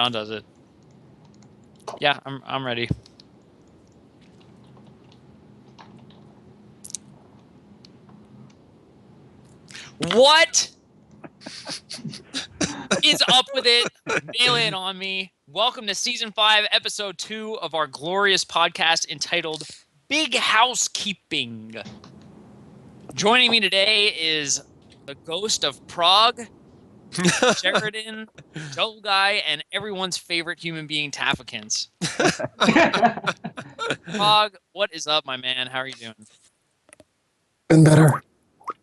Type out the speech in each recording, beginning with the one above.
John does it. Yeah, I'm ready. What is up with it? Nail it on me. Welcome to Season 5, Episode 2 of our glorious podcast entitled Big Housekeeping. Joining me today is the ghost of Prague, Sheridan, Joe Guy, and everyone's favorite human being, Tafikins. Prague, what is up, my man? How are you doing? Been better.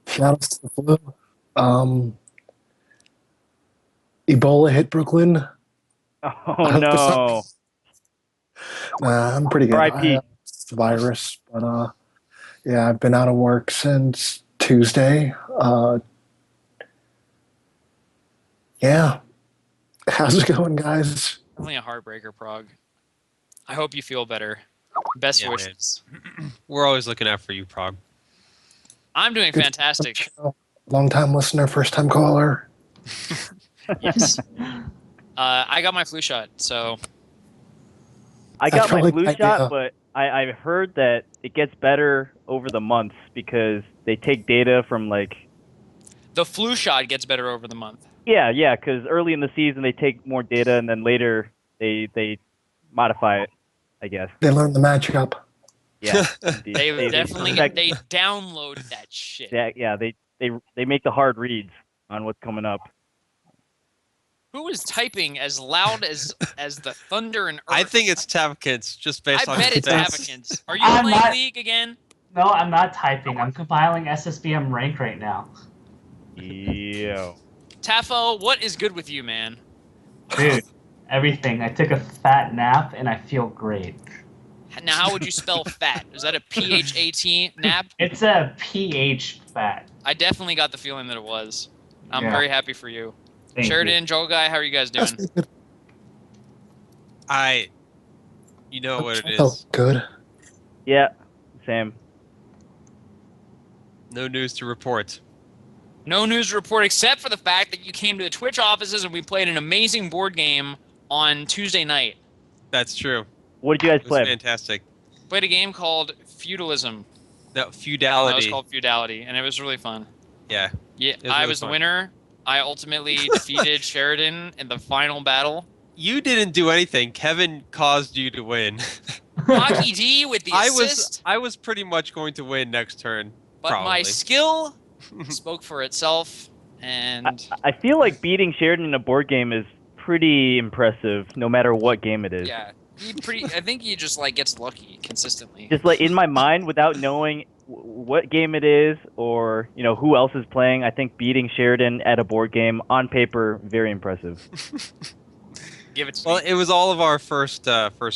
Shoutouts to the flu. Ebola hit Brooklyn. Oh no! I'm pretty good. R.I.P. It's the virus, but yeah, I've been out of work since Tuesday. Yeah. How's it going, guys? Definitely a heartbreaker, Prague. I hope you feel better. Best wishes. We're always looking out for you, Prague. I'm doing fantastic. Long time listener, first time caller. Yes. I got my flu shot, so. I got my flu idea. shot, but I've heard that it gets better over the months because they take data from The flu shot gets better over the month. Yeah, because early in the season they take more data and then later they modify it, I guess. They learned the matchup. Yeah, They definitely they download that shit. They make the hard reads on what's coming up. Who is typing as loud as the thunder and earth? I think it's Tavikins, just based on I bet his it's face. Tavikins. Are you I'm playing not- League again? No, I'm not typing. I'm compiling SSBM rank right now. Yo. Tafo, what is good with you, man? Dude, everything. I took a fat nap and I feel great. Now, how would you spell fat? Is that a P-H-A-T nap? It's a PH fat. I definitely got the feeling that it was. I'm Yeah. very happy for you. Thank Sheridan, Joel Guy, how are you guys doing? You know what it Oh, is. good. Yeah, same. No news to report. No news to report except for the fact that you came to the Twitch offices and we played an amazing board game on Tuesday night. That's true. What did you guys It was play? fantastic. Played a game called Feudalism. No, That was feudality. called Feudality, and it was really fun. Yeah. Yeah, was I really was the fun. winner. I ultimately defeated Sheridan in the final battle. You didn't do anything. Kevin caused you to win. Hockey D with the assist, I was pretty much going to win next turn. but my probably. skill spoke for itself, and I feel like beating Sheridan in a board game is pretty impressive, no matter what game it is. yeah, I think he just gets lucky consistently. Just in my mind, without knowing what game it is or who else is playing, I think beating Sheridan at a board game on paper very impressive. Give it to Well, me. it was all of our first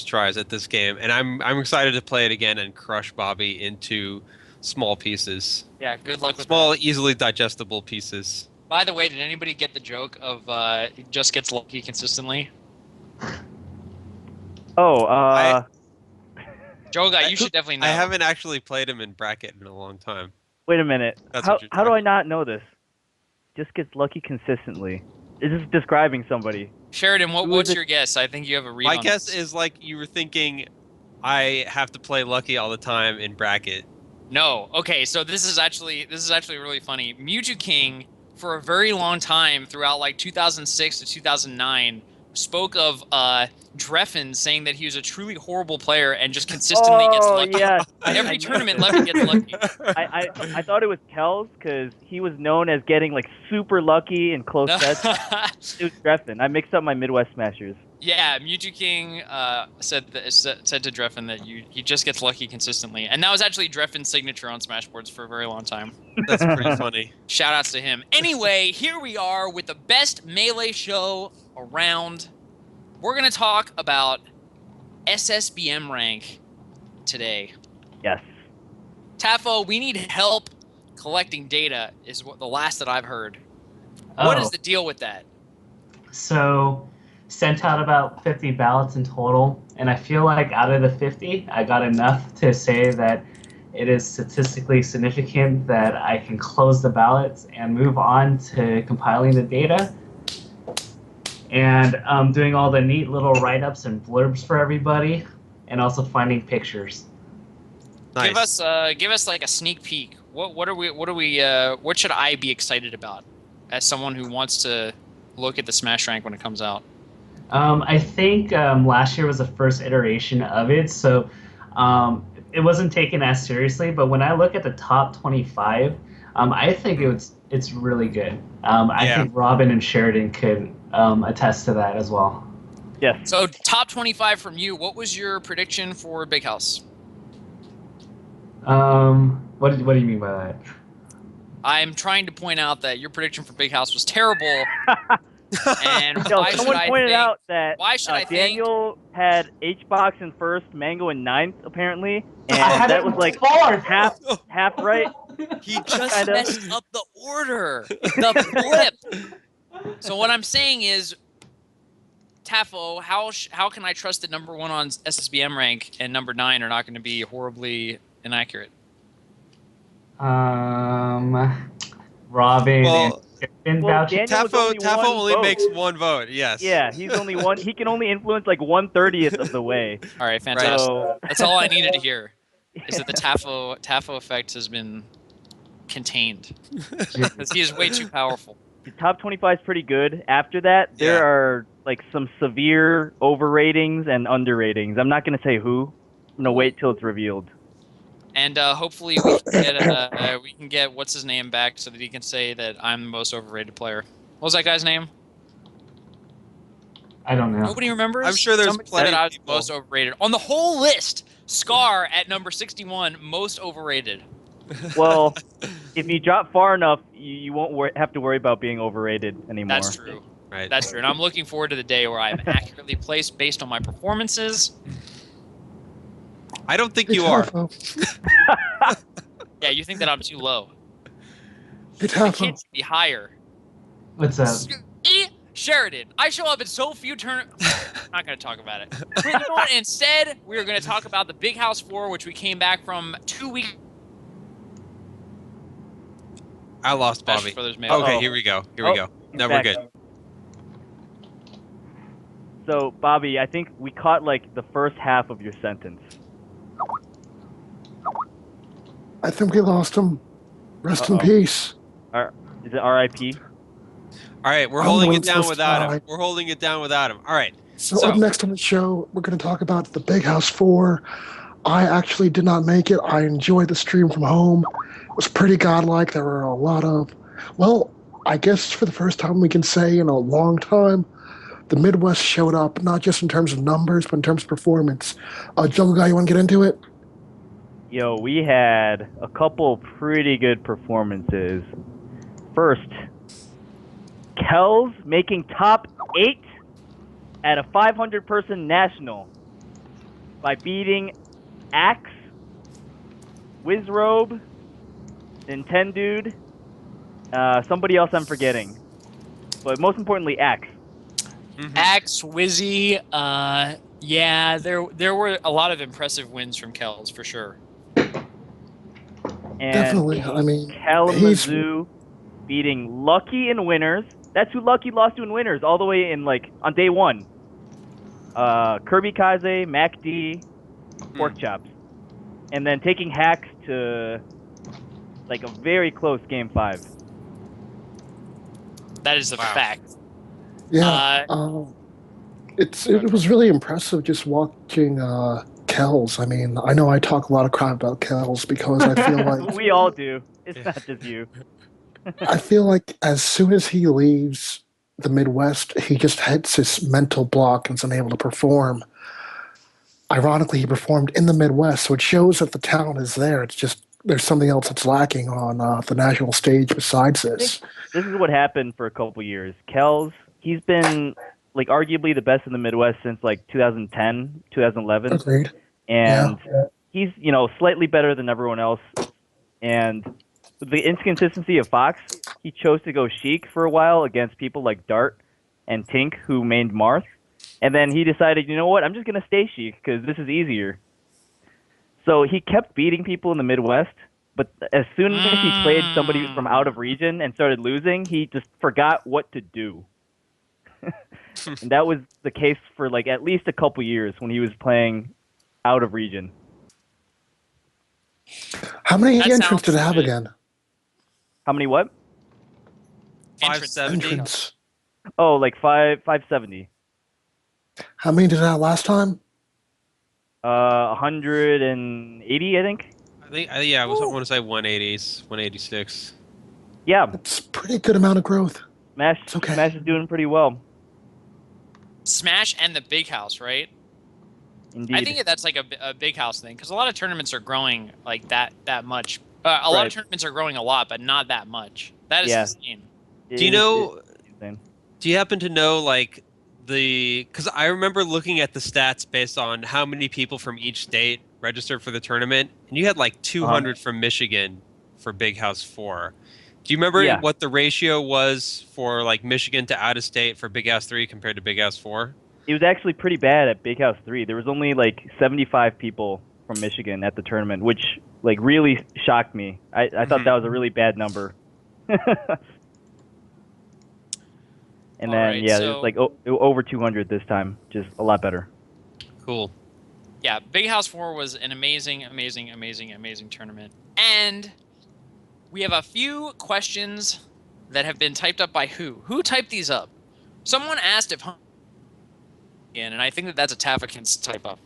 tries at this game, and I'm excited to play it again and crush Bobby into small pieces. Yeah, good luck with Small, that. easily digestible pieces. By the way, did anybody get the joke of he just gets lucky consistently? Oh, Joe Guy, you should definitely know. I haven't actually played him in bracket in a long time. wait a minute. That's How what you're do I talking- not know this? Just gets lucky consistently. Is this describing somebody? Sheridan, Who what's is it? your guess? I think you have a read My on guess this. is you were thinking I have to play lucky all the time in bracket. No. Okay, so this is actually really funny. Mewtwo King, for a very long time throughout 2006 to 2009, spoke of Dreffin saying that he was a truly horrible player and just consistently gets lucky. Yes. Every tournament, Levin gets lucky. I thought it was Kells because he was known as getting super lucky in close sets. It was Dreffin. I mixed up my Midwest Smashers. Yeah, Mewtwo King said to Dreffin that he just gets lucky consistently, and that was actually Dreffin's signature on Smashboards for a very long time. That's pretty funny. Shout outs to him. Anyway, here we are with the best Melee show around. We're going to talk about SSBM rank today. Yes. Tafo, we need help collecting data is what the last that I've heard. What is the deal with that? So, sent out about 50 ballots in total, and I feel like out of the 50, I got enough to say that it is statistically significant that I can close the ballots and move on to compiling the data. and doing all the neat little write-ups and blurbs for everybody, and also finding pictures. Nice. Give us like a sneak peek. What should I be excited about as someone who wants to look at the Smash rank when it comes out? I think last year was the first iteration of it, so it wasn't taken as seriously. But when I look at the top 25, I think it's really good. I Yeah. think Robin and Sheridan could attest to that as well. Yes. So top 25 from you. What was your prediction for Big House? What do you mean by that? I'm trying to point out that your prediction for Big House was terrible. And Yo, why should someone I pointed think, out that why should I Daniel had H-Box in first, Mango in ninth, apparently, I and had that it was like fourth. half right. He just Kinda. messed up the order, the flip. So what I'm saying is, Tafo, how can I trust that number 1 on SSBM rank and number 9 are not going to be horribly inaccurate? Robin Well, and Well, vouching. Daniel was only Tafo one only vote. makes one vote. Yes. Yeah, he's only one. He can only influence like 1/30th of the way. All right, fantastic. So That's all I needed to hear. Is that the Tafo effect has been contained because he is way too powerful. the top 25 is pretty good. After that, there Yeah. are like some severe overratings and underratings. I'm not gonna say who. I'm gonna wait till it's revealed. And hopefully we can get what's his name back so that he can say that I'm the most overrated player. What was that guy's name? I don't know. Nobody remembers? I'm sure there's Somebody said plenty that I of was people. most overrated. On the whole list, Scar at number 61, most overrated. Well, if you drop far enough, you won't have to worry about being overrated anymore. That's true. Right. That's true. And I'm looking forward to the day where I'm accurately placed based on my performances. I don't think Hey, you are. Tafo. Yeah, you think that I'm too low. Hey, I Tafo. can't be higher. What's up? Sheridan, I show up in so few turn. Not going to talk about it. You know what? Instead, we are going to talk about the Big House 4, which we came back from 2 weeks. I lost Smash Bobby. Brothers made. Okay, Uh-oh. here we go. Here we go. he's Now we're back. good. So, Bobby, I think we caught like the first half of your sentence. I think we lost him. Rest in Uh-oh. peace. Is it R.I.P.? All right, we're I'm holding the it one down supposed to without him. die. We're holding it down without him. All right. So up next on the show, we're going to talk about the Big House 4. I actually did not make it. I enjoyed the stream from home. It was pretty godlike. There were a lot of, well, I guess for the first time we can say in a long time, the Midwest showed up, not just in terms of numbers, but in terms of performance. Jungle Guy, you want to get into it? Yo, we had a couple pretty good performances. First, Kells making top 8 at a 500-person national by beating Axe, Wizrobe, Nintendude, somebody else I'm forgetting. But most importantly, Axe. Mhm. Axe, Wizzy, yeah, there were a lot of impressive wins from Kells for sure. And Definitely. I mean, Kalamazoo beating Lucky in winners. That's who Lucky lost to in winners all the way in like on day 1. Kirby Kaze, Mac D, Pork Chops. And then taking Hacks to like a very close game 5. That is a Wow. fact. yeah. It was really impressive just watching Kells. I mean, I know I talk a lot of crap about Kells because I feel like We all do. It's not just you. I feel like as soon as he leaves the Midwest, he just hits his mental block and is unable to perform. Ironically, he performed in the Midwest, so it shows that the talent is there. It's just there's something else that's lacking on the national stage besides this. This is what happened for a couple years. Kells, he's been like arguably the best in the Midwest since like 2010, 2011. Agreed. And he's, you know, slightly better than everyone else. And the inconsistency of Fox, he chose to go Sheik for a while against people like Dart and Tink, who mained Marth. And then he decided, you know what, I'm just going to stay Sheik because this is easier. So he kept beating people in the Midwest, but as soon as he played somebody from out of region and started losing, he just forgot what to do. And that was the case for like at least a couple years when he was playing out of region. How many That entrants sounds did it have legit. again? How many what? Entrance. 570. Entrants. Oh, like 570. How many did it have last time? 180, I think. I think, yeah, I want to say 180s, 186. Yeah, It's a pretty good amount of growth. Smash It's okay. Smash is doing pretty well. Smash and the Big House, right? Indeed. I think that's like a Big House thing because a lot of tournaments are growing like that much. A lot Right. of tournaments are growing a lot, but not that much. That is Yeah. insane. Do you know? It's insane. Do you happen to know like because I remember looking at the stats based on how many people from each state registered for the tournament, and you had like 200 from Michigan for Big House 4. Do you remember Yeah. what the ratio was for like Michigan to out of state for Big House 3 compared to Big House 4? It was actually pretty bad at Big House 3. There was only like 75 people from Michigan at the tournament, which like really shocked me. I thought that was a really bad number. And All then right, yeah, so- there's like over 200 this time, just a lot better. Cool. Yeah, Big House 4 was an amazing tournament. And we have a few questions that have been typed up by who? Who typed these up? Someone asked if and I think that's a Tafikins type up.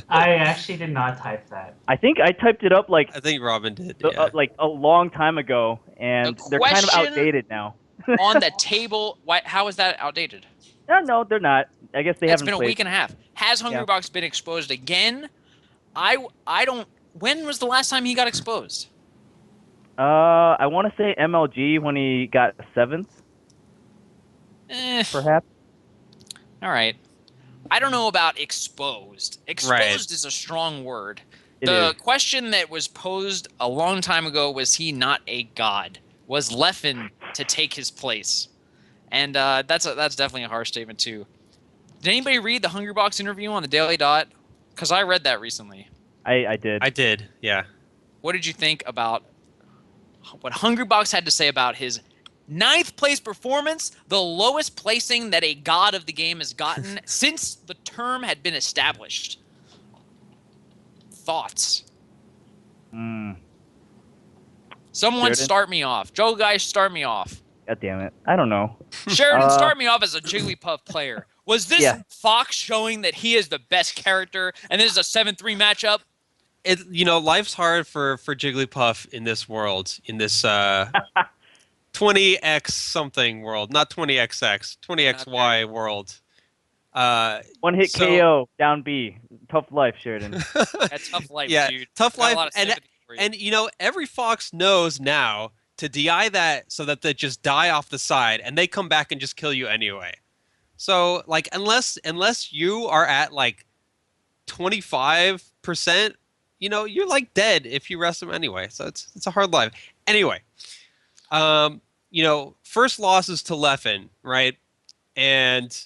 I actually did not type that. I think I typed it up like I think Robin did. Yeah. like a long time ago, and The they're kind of question- outdated now. On the table, how is that outdated? No, they're not. I guess they It's haven't been a played. week and a half. Has Hungrybox been exposed again? I don't. When was the last time he got exposed? I want to say MLG when he got 7th, perhaps. All right. I don't know about exposed. Exposed is a strong word. It The is. question that was posed a long time ago was he not a god? Was Leffen to take his place? And that's definitely a harsh statement too. Did anybody read the Hungrybox interview on the Daily Dot? Because I read that recently. I did. I did. Yeah. What did you think about what Hungrybox had to say about his 9th place performance, the lowest placing that a god of the game has gotten since the term had been established? Thoughts? Someone Sheridan? start me off. Joe, guys, start me off. God damn it. I don't know. Sheridan, start me off as a Jigglypuff player. Was this Yeah. Fox showing that he is the best character and this is a 7-3 matchup? Life's hard for Jigglypuff in this world, in this 20x something world, not 20xx, 20xy world. One hit So- KO, down B. Tough life, Sheridan. That's tough life, Yeah, dude. tough Got a life, lot of and sympathy for you. and every Fox knows now to DI that so that they just die off the side and they come back and just kill you anyway. So like unless you are at like 25%, you're like dead if you rest them anyway. So it's a hard life. Anyway, first losses to Leffen, right? And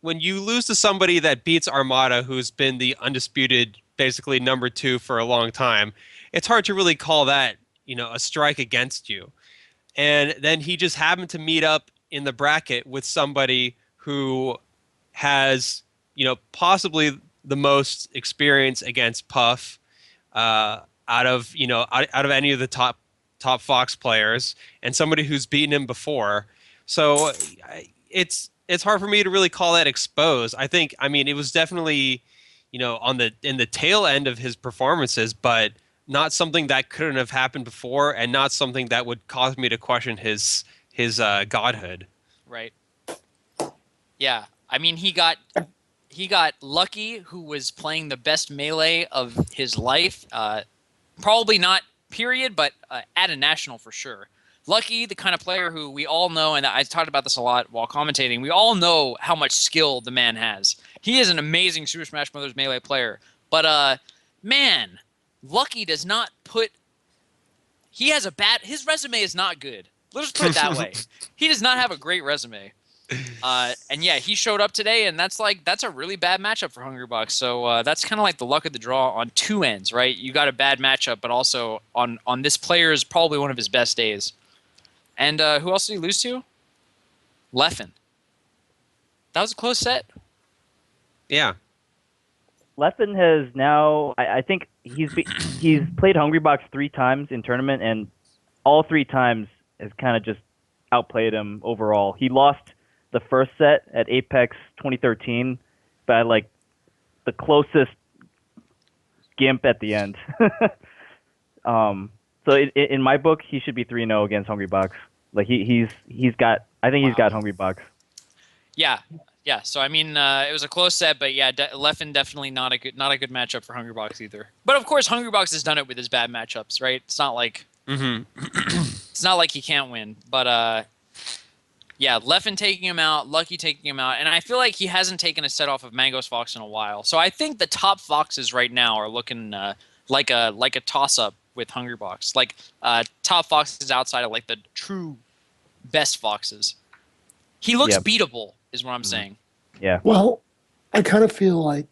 when you lose to somebody that beats Armada, who's been the undisputed, basically number 2 for a long time, it's hard to really call that, a strike against you. And then he just happened to meet up in the bracket with somebody who has, possibly the most experience against Puff out of any of the top Fox players, and somebody who's beaten him before. So it's hard for me to really call that exposed. It was definitely, in the tail end of his performances, but not something that couldn't have happened before, and not something that would cause me to question his godhood. Right. Yeah. I mean, he got Lucky, who was playing the best melee of his life. Probably not period, but at a national for sure. Lucky, the kind of player who we all know, and I talked about this a lot while commentating, we all know how much skill the man has. He is an amazing Super Smash Bros. Melee player. But, man, Lucky does not put... His resume is not good. Let's just put it that way. He does not have a great resume. And yeah, he showed up today, and that's a really bad matchup for Hungrybox. So that's kind of like the luck of the draw on two ends, right? You got a bad matchup, but also on this player is probably one of his best days. And who else did he lose to? Leffen. That was a close set. Yeah. Leffen has now, I think he's played Hungrybox 3 times in tournament, and all 3 times has kind of just outplayed him overall. He lost the first set at Apex 2013 by like the closest gimp at the end. So in my book, he should be 3-0 against Hungrybox. Like he's got, I think he's got Hungrybox. Yeah. Yeah, so I mean, it was a close set, but yeah, Leffen definitely not a good matchup for Hungrybox either. But of course, Hungrybox has done it with his bad matchups, right? It's not like it's not like he can't win. But yeah, Leffen taking him out, Lucky taking him out, and I feel like he hasn't taken a set off of Mango's Fox in a while. So I think the top Foxes right now are looking like a toss up with Hungrybox, like top Foxes outside of like the true best Foxes. He looks beatable, is what I'm saying. Yeah. Well, I kind of feel like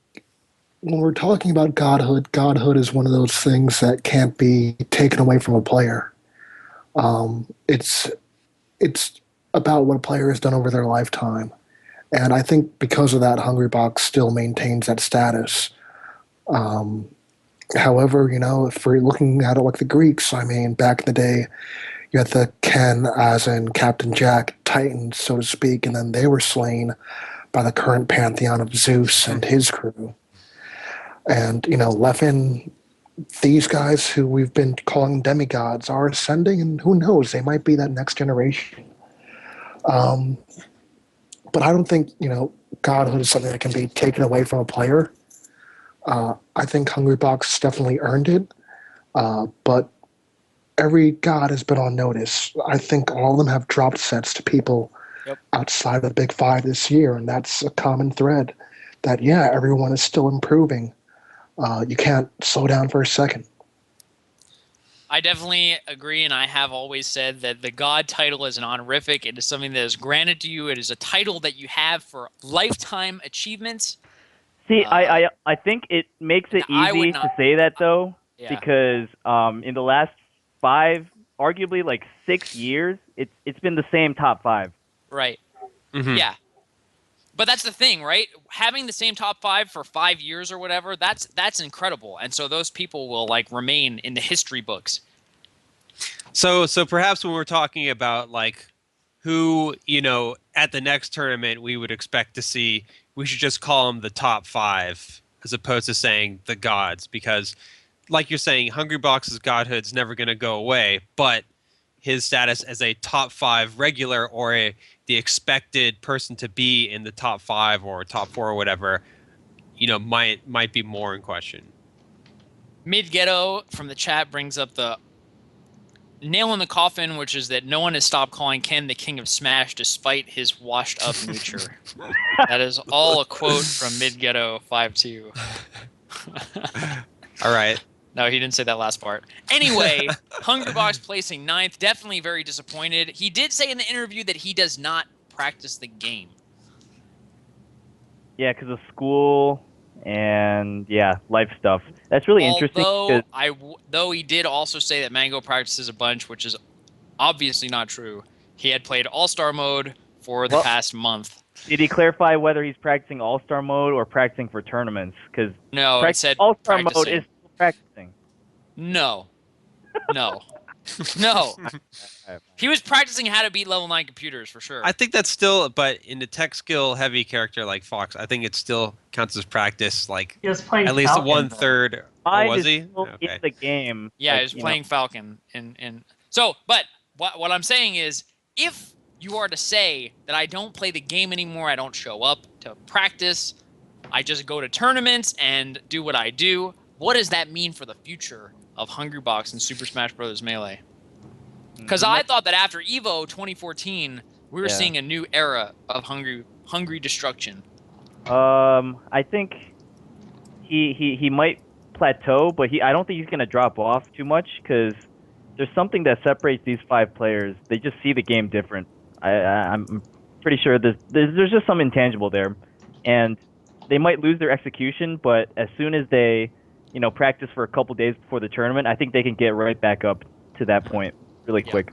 when we're talking about godhood is one of those things that can't be taken away from a player. It's about what a player has done over their lifetime. And I think because of that, Hungrybox still maintains that status. However, if we're looking at it like the Greeks, I mean, back in the day, you had the Ken, as in Captain Jack, Titans, so to speak, and then they were slain by the current pantheon of Zeus and his crew. And, Leffen, these guys who we've been calling demigods are ascending, and who knows, they might be that next generation. But I don't think, godhood is something that can be taken away from a player. I think Hungrybox definitely earned it, but every god has been on notice. I think all of them have dropped sets to people outside of the Big Five this year, and that's a common thread that, everyone is still improving. You can't slow down for a second. I definitely agree, and I have always said that the God title is an honorific. It is something that is granted to you. It is a title that you have for lifetime achievements. See, I think it makes it easy to say that, though, because in the last 5, arguably like 6 years, it's been the same top 5. Right. Mm-hmm. Yeah. But that's the thing, right? Having the same top 5 for 5 years or whatever, that's incredible. And so those people will like remain in the history books. So perhaps when we're talking about like who, at the next tournament we would expect to see, we should just call them the top 5 as opposed to saying the gods, because like you're saying, Hungrybox's godhood's never going to go away, but his status as a top 5 regular or the expected person to be in the top 5 or top 4 or whatever, might be more in question. Mid Ghetto from the chat brings up the nail in the coffin, which is that no one has stopped calling Ken the King of Smash despite his washed up nature. That is all a quote from Mid Ghetto 5-2. All right. No, he didn't say that last part. Anyway, Hungrybox placing 9th, definitely very disappointed. He did say in the interview that he does not practice the game. Yeah, because of school and life stuff. That's really interesting. Though he did also say that Mango practices a bunch, which is obviously not true. He had played All-Star mode for the past month. Did he clarify whether he's practicing All-Star mode or practicing for tournaments? Because no, it said All-Star mode is practicing. No. No. He was practicing how to beat level 9 computers for sure. I think that's still, but in the tech skill heavy character like Fox, I think it still counts as practice. Like he was playing at least Falcon, 1/3. Oh, was he? Okay. In the game. Yeah, he was playing Falcon. But what I'm saying is, if you are to say that I don't play the game anymore, I don't show up to practice, I just go to tournaments and do what I do, what does that mean for the future of Hungrybox and Super Smash Bros. Melee? Because I thought that after EVO 2014, we were seeing a new era of hungry destruction. I think he might plateau, but I don't think he's going to drop off too much because there's something that separates these 5 players. They just see the game different. I'm pretty sure there's just some intangible there, and they might lose their execution, but as soon as they practice for a couple days before the tournament, I think they can get right back up to that point really quick.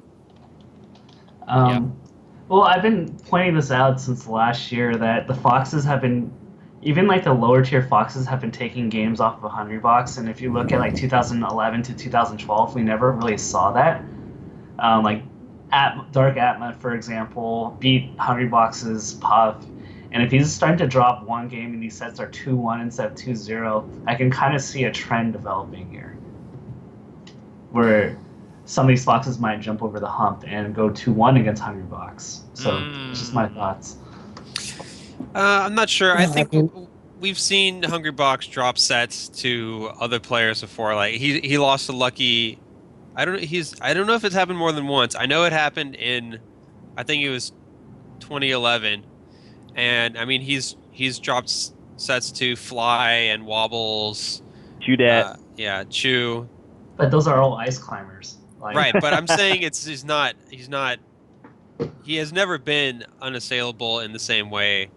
Well, I've been pointing this out since last year that the Foxes have been, even like the lower tier Foxes have been taking games off of Hungry Box. And if you look at like 2011 to 2012, we never really saw that. Like Dark Atma, for example, beat Hungry Box's Puff. And if he's starting to drop one game and these sets are 2-1 instead of 2-0, I can kind of see a trend developing here. Where some of these Foxes might jump over the hump and go 2-1 against Hungry Box. So, it's just my thoughts. I'm not sure. I think I mean- we've seen Hungry Box drop sets to other players before. Like he lost to Lucky. I don't know if it's happened more than once. I know it happened in, I think it was 2011, and I mean he's dropped sets to Fly and Wobbles. Chew that. Yeah, Chew. But those are all ice climbers. Like, Right, but I'm saying he's not. He has never been unassailable in the same way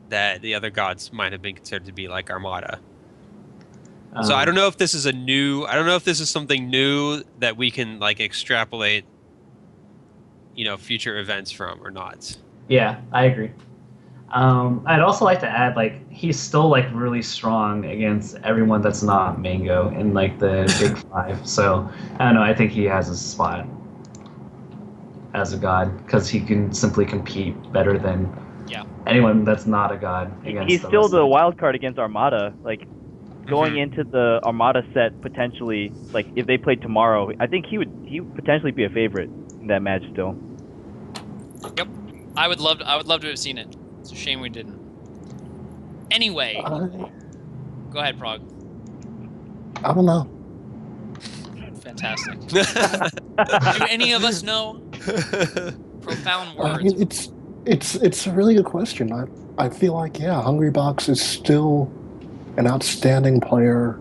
that the other gods might have been considered to be, like Armada. So I don't know if this is I don't know if this is something new that we can like extrapolate, future events from or not. Yeah, I agree. I'd also like to add, like, he's still like really strong against everyone that's not Mango in like the Big Five. So I don't know. I think he has a spot as a god because he can simply compete better than anyone that's not a god. Against He's the still rest the of wild card against Armada. Like going into the Armada set potentially, like if they played tomorrow, I think he would potentially be a favorite in that match still. Yep. I would love to have seen it. It's a shame we didn't. Anyway, go ahead, Prague. I don't know. Fantastic. Do any of us know? Profound I words. mean, it's a really good question. I feel like Hungry Box is still an outstanding player.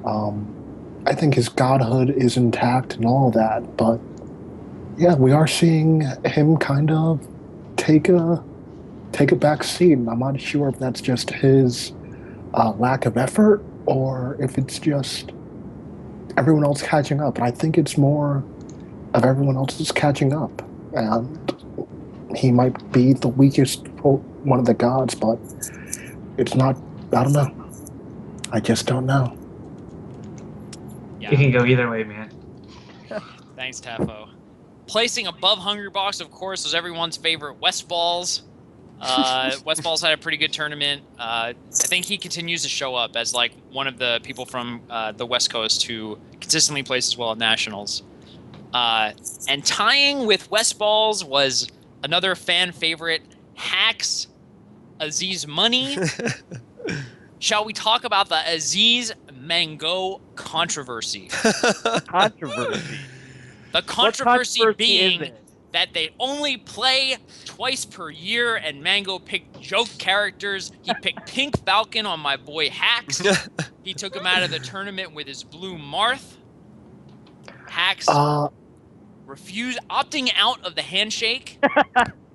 I think his godhood is intact and all of that, but we are seeing him kind of take a back seat. I'm not sure if that's just his lack of effort or if it's just everyone else catching up. And I think it's more of everyone else is catching up. And he might be the weakest, one of the gods, but it's not, I don't know. I just don't know. It can go either way, man. Thanks, Tafo. Placing above Hungry Box, of course, was everyone's favorite West Balls. West Balls had a pretty good tournament. I think he continues to show up as like one of the people from the West Coast who consistently plays as well at Nationals. And tying with West Balls was another fan favorite, Hacks Aziz Money. Shall we talk about the Aziz Mango controversy? Controversy. The controversy Is being it? that they only play twice per year, and Mango picked joke characters. He picked Pink Falcon on my boy Hacks. He took him out of the tournament with his blue Marth. Hacks refused, opting out of the handshake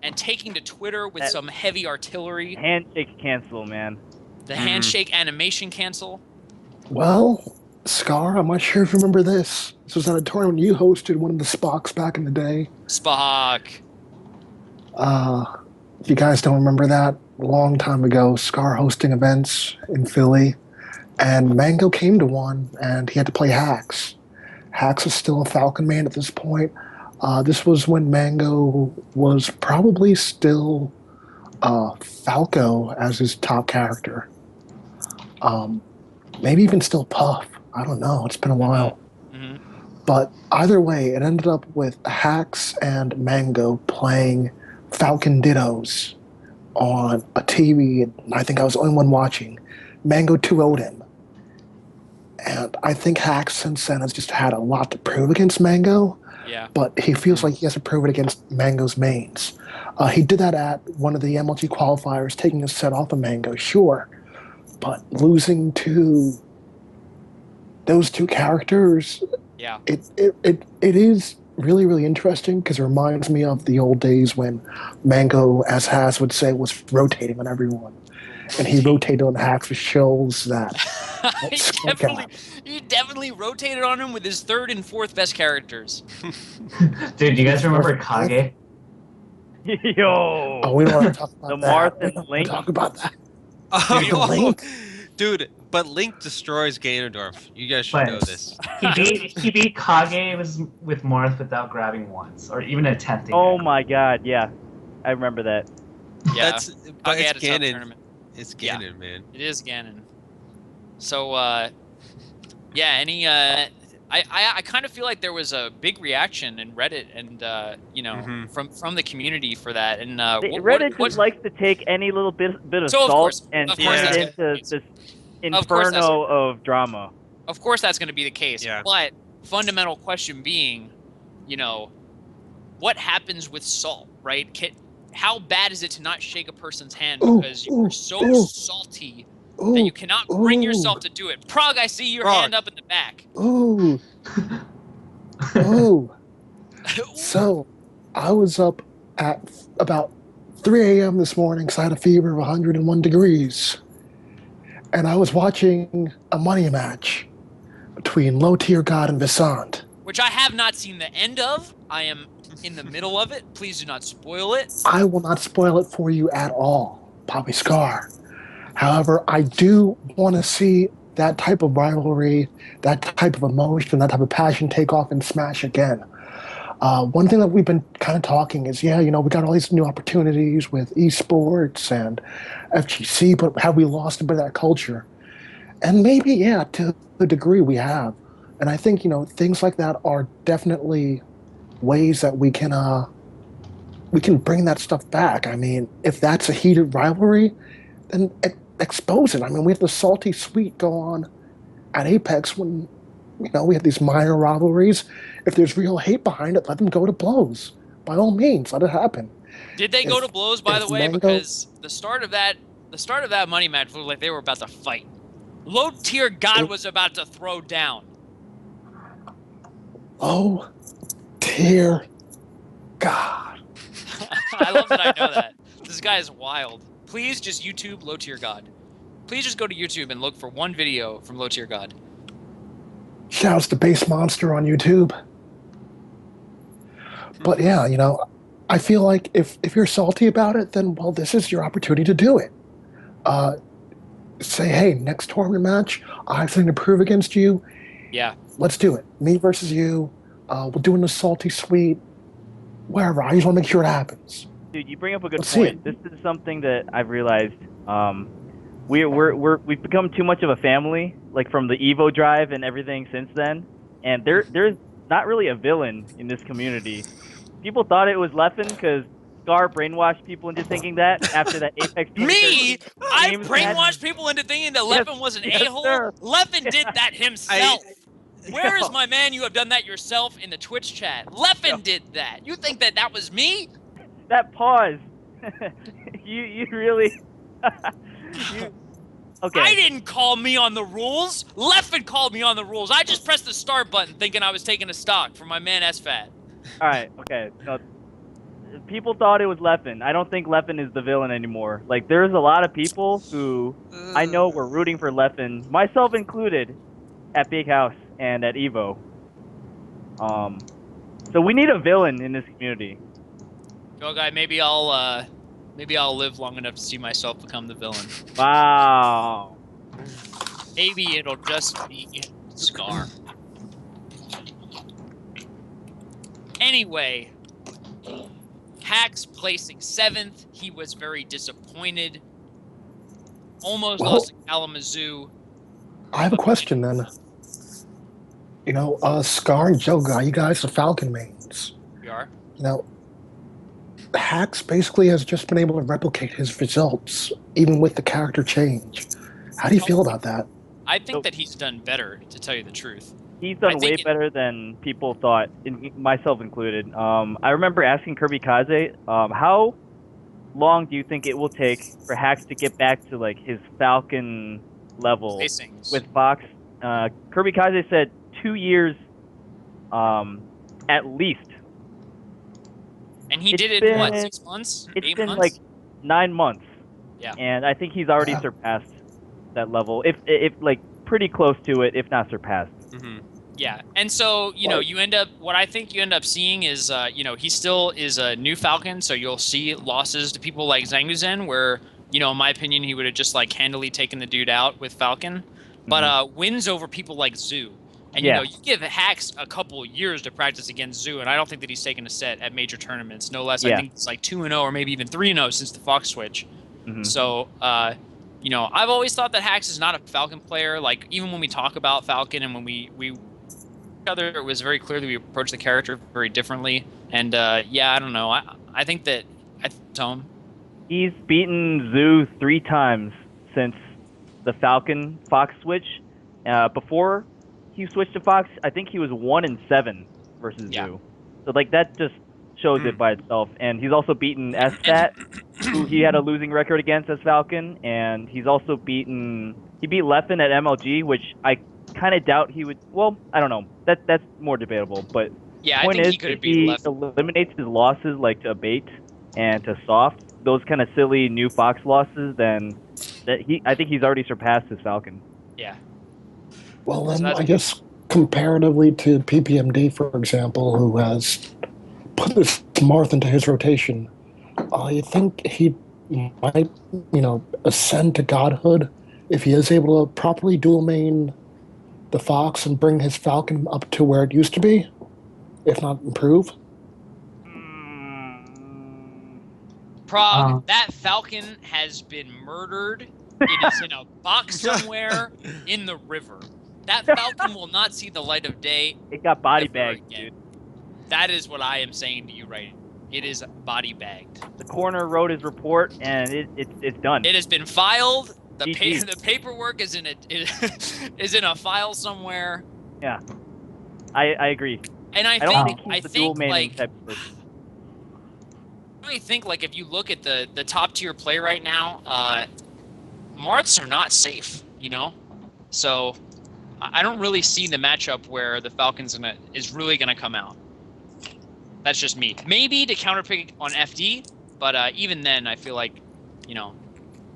and taking to Twitter with some heavy artillery. Handshake cancel, man. The handshake animation cancel. Well, Scar, I'm not sure if you remember this. This was at a tournament you hosted, one of the Spocks back in the day. Spock. If you guys don't remember that, a long time ago, Scar hosting events in Philly, and Mango came to one, and he had to play Hacks. Hacks was still a Falcon man at this point. This was when Mango was probably still Falco as his top character. Maybe even still Puff. I don't know. It's been a while. Mm-hmm. But either way, it ended up with Hacks and Mango playing Falcon Dittos on a TV. And I think I was the only one watching. Mango 2-0'd him. And I think Hacks since then has just had a lot to prove against Mango. Yeah. But he feels like he has to prove it against Mango's mains. He did that at one of the MLG qualifiers, taking a set off of Mango, sure. But losing to those two characters, it is really, really interesting because it reminds me of the old days when Mango, as Haz would say, was rotating on everyone. And he rotated on Hacks with shows that he definitely rotated on him with his third and fourth best characters. Dude, do you guys remember Kage? Yo. Oh, we don't want to talk about The that. Marth We and don't want Link. to talk about that. Oh, The Link? dude, but Link destroys Ganondorf. You guys should But know this. he beat Kage with Marth without grabbing once, or even attempting. Oh it. my god, yeah. I remember that. Yeah, But Kage it's had a tough Ganon. tournament. It's Yeah. Ganon, man. It is Ganon. So, yeah, any I kind of feel like there was a big reaction in Reddit and Mhm. from the community for that. And Reddit just likes to take any little bit of So, of salt course- and of turn course it that's into gonna be the this Of course that's- inferno of drama. Of course, that's going to be the case. Yeah. But fundamental question being, what happens with salt, right? How bad is it to not shake a person's hand Ooh, because you are so ooh. salty Ooh, that you cannot bring ooh, yourself to do it? Prague, I see your Prague. hand up in the back. Ooh, ooh. So, I was up at about 3 a.m. this morning because I had a fever of 101 degrees. And I was watching a money match between Low Tier God and Visant. Which I have not seen the end of. I am in the middle of it. Please do not spoil it. I will not spoil it for you at all, Poppy Scar. However, I do want to see that type of rivalry, that type of emotion, that type of passion take off in Smash again. One thing that we've been kind of talking is, we got all these new opportunities with esports and FGC, but have we lost a bit of that culture? And maybe, to a degree we have. And I think, things like that are definitely ways that we can bring that stuff back. I mean, if that's a heated rivalry, then expose it. I mean, we have the salty sweet go on at Apex when, we have these minor rivalries. If there's real hate behind it, let them go to blows. By all means, let it happen. Did they go to blows, by the way? Mango- Because the start of that money match looked like they were about to fight. Low Tier God was about to throw down. Oh, dear God. I love that I know that. This guy is wild. Please just YouTube Low Tier God. Please just go to YouTube and look for one video from Low Tier God. Shouts to Base Monster on YouTube. But yeah, I feel like if you're salty about it, then, well, this is your opportunity to do it. Say, hey, next tournament match, I have something to prove against you. Yeah. Let's do it. Me versus you. We'll do the salty sweet. Wherever. I just want to make sure it happens. Dude, you bring up a good Let's point. see This is something that I've realized. We've become too much of a family, like from the Evo drive and everything since then. And there's not really a villain in this community. People thought it was Leffen because Scar brainwashed people into thinking that after that Apex. Me? I games brainwashed people into thinking that Yes, Leffen was an yes, a-hole? sir. Leffen did that himself. Where is Yo. my man? You have done that yourself in the Twitch chat. Leffen did that. You think that was me? That pause. you really. Okay. I didn't call me on the rules. Leffen called me on the rules. I just pressed the start button thinking I was taking a stock for my man SFAT. All right. Okay. No, people thought it was Leffen. I don't think Leffen is the villain anymore. Like, there's a lot of people who I know were rooting for Leffen, myself included, at Big House and at Evo. So we need a villain in this community. Go guy, maybe I'll live long enough to see myself become the villain. Wow. Maybe it'll just be Scar. Anyway, Hax placing 7th. He was very disappointed. Almost lost to Kalamazoo. I have a question then. Scar and Joe Guy, you guys are Falcon mains. We are. Hax basically has just been able to replicate his results, even with the character change. How do you feel about that? I think that he's done better, to tell you the truth. He's done way better than people thought, myself included. I remember asking Kirby Kaze, how long do you think it will take for Hax to get back to like his Falcon level Facings. with Fox? Kirby Kaze said 2 years, at least. And he It's did it in what, been- 6 months? It's 8 been months? like 9 months. Yeah. And I think he's already surpassed that level. If like pretty close to it, if not surpassed. Mm-hmm. Yeah, and so you end up. What I think you end up seeing is, he still is a new Falcon, so you'll see losses to people like Zanguzen, where in my opinion, he would have just like handily taken the dude out with Falcon, but wins over people like Zoo. And Yeah. you give Hax a couple years to practice against Zoo, and I don't think that he's taken a set at major tournaments. No less, I Yeah. think it's like 2-0 or maybe even 3-0 since the Fox switch. Mhm. So, I've always thought that Hax is not a Falcon player. Like even when we talk about Falcon and when we other, it was very clear that we approached the character very differently. And I don't know. I think that Tom. He's beaten Zoo 3 times since the Falcon Fox switch. Before he switched to Fox, I think he was 1-7 versus Zoo. So like that just shows it by itself. And he's also beaten SSAT, who he had a losing record against as Falcon, and he's also beat Leffen at MLG, which I kind of doubt he would. Well, I don't know. That's more debatable. But yeah, point I think is, he could have if beat he Leffen. eliminates his losses like to Bait and to Soft, those kind of silly new Fox losses, then I think he's already surpassed his Falcon. Yeah. Well, then I guess comparatively to PPMD, for example, who has put this Marth into his rotation, I think he might, ascend to godhood if he is able to properly dual main the Fox and bring his Falcon up to where it used to be, if not improve. Prague, that Falcon has been murdered. It is in a box somewhere in the river. That Falcon will not see the light of day. It got body bagged, dude. That is what I am saying to you right now. It is body bagged. The coroner wrote his report, and it's done. It has been filed. The paperwork is in a file somewhere. Yeah, I agree. And I don't think think he's the dual main type of person. I really think like if you look at the top tier play right now, Marths are not safe. So I don't really see the matchup where the Falcons is really gonna come out. That's just me. Maybe to counterpick on FD, but even then, I feel like,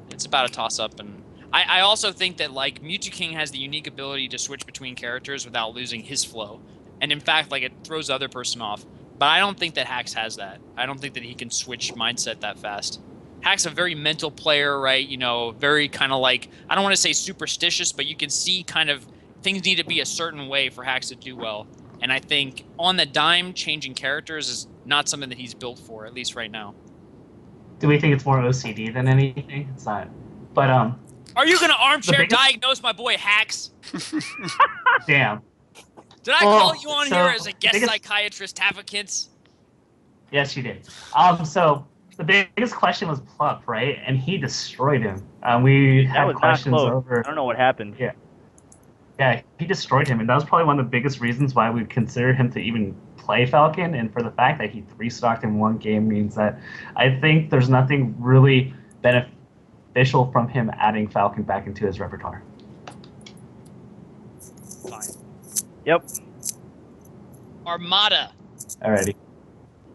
it's about a toss-up. And I also think that, like, Mewtwo King has the unique ability to switch between characters without losing his flow. And in fact, like, it throws the other person off. But I don't think that Hax has that. I don't think that he can switch mindset that fast. Hax a very mental player, right? Very kind of like, I don't want to say superstitious, but you can see kind of things need to be a certain way for Hax to do well. And I think on the dime, changing characters is not something that he's built for, at least right now. Do we think it's more OCD than anything? It's not. But are you gonna armchair diagnose my boy Hax? Damn. Did I call you on here as a guest psychiatrist, advocates? Yes, you did. So the biggest question was Pluck, right? And he destroyed him. We had questions over. I don't know what happened. Yeah, he destroyed him, and that was probably one of the biggest reasons why we consider him to even play Falcon. And for the fact that he 3-stocked in one game means that I think there's nothing really beneficial from him adding Falcon back into his repertoire. Fine. Yep. Armada. Alrighty.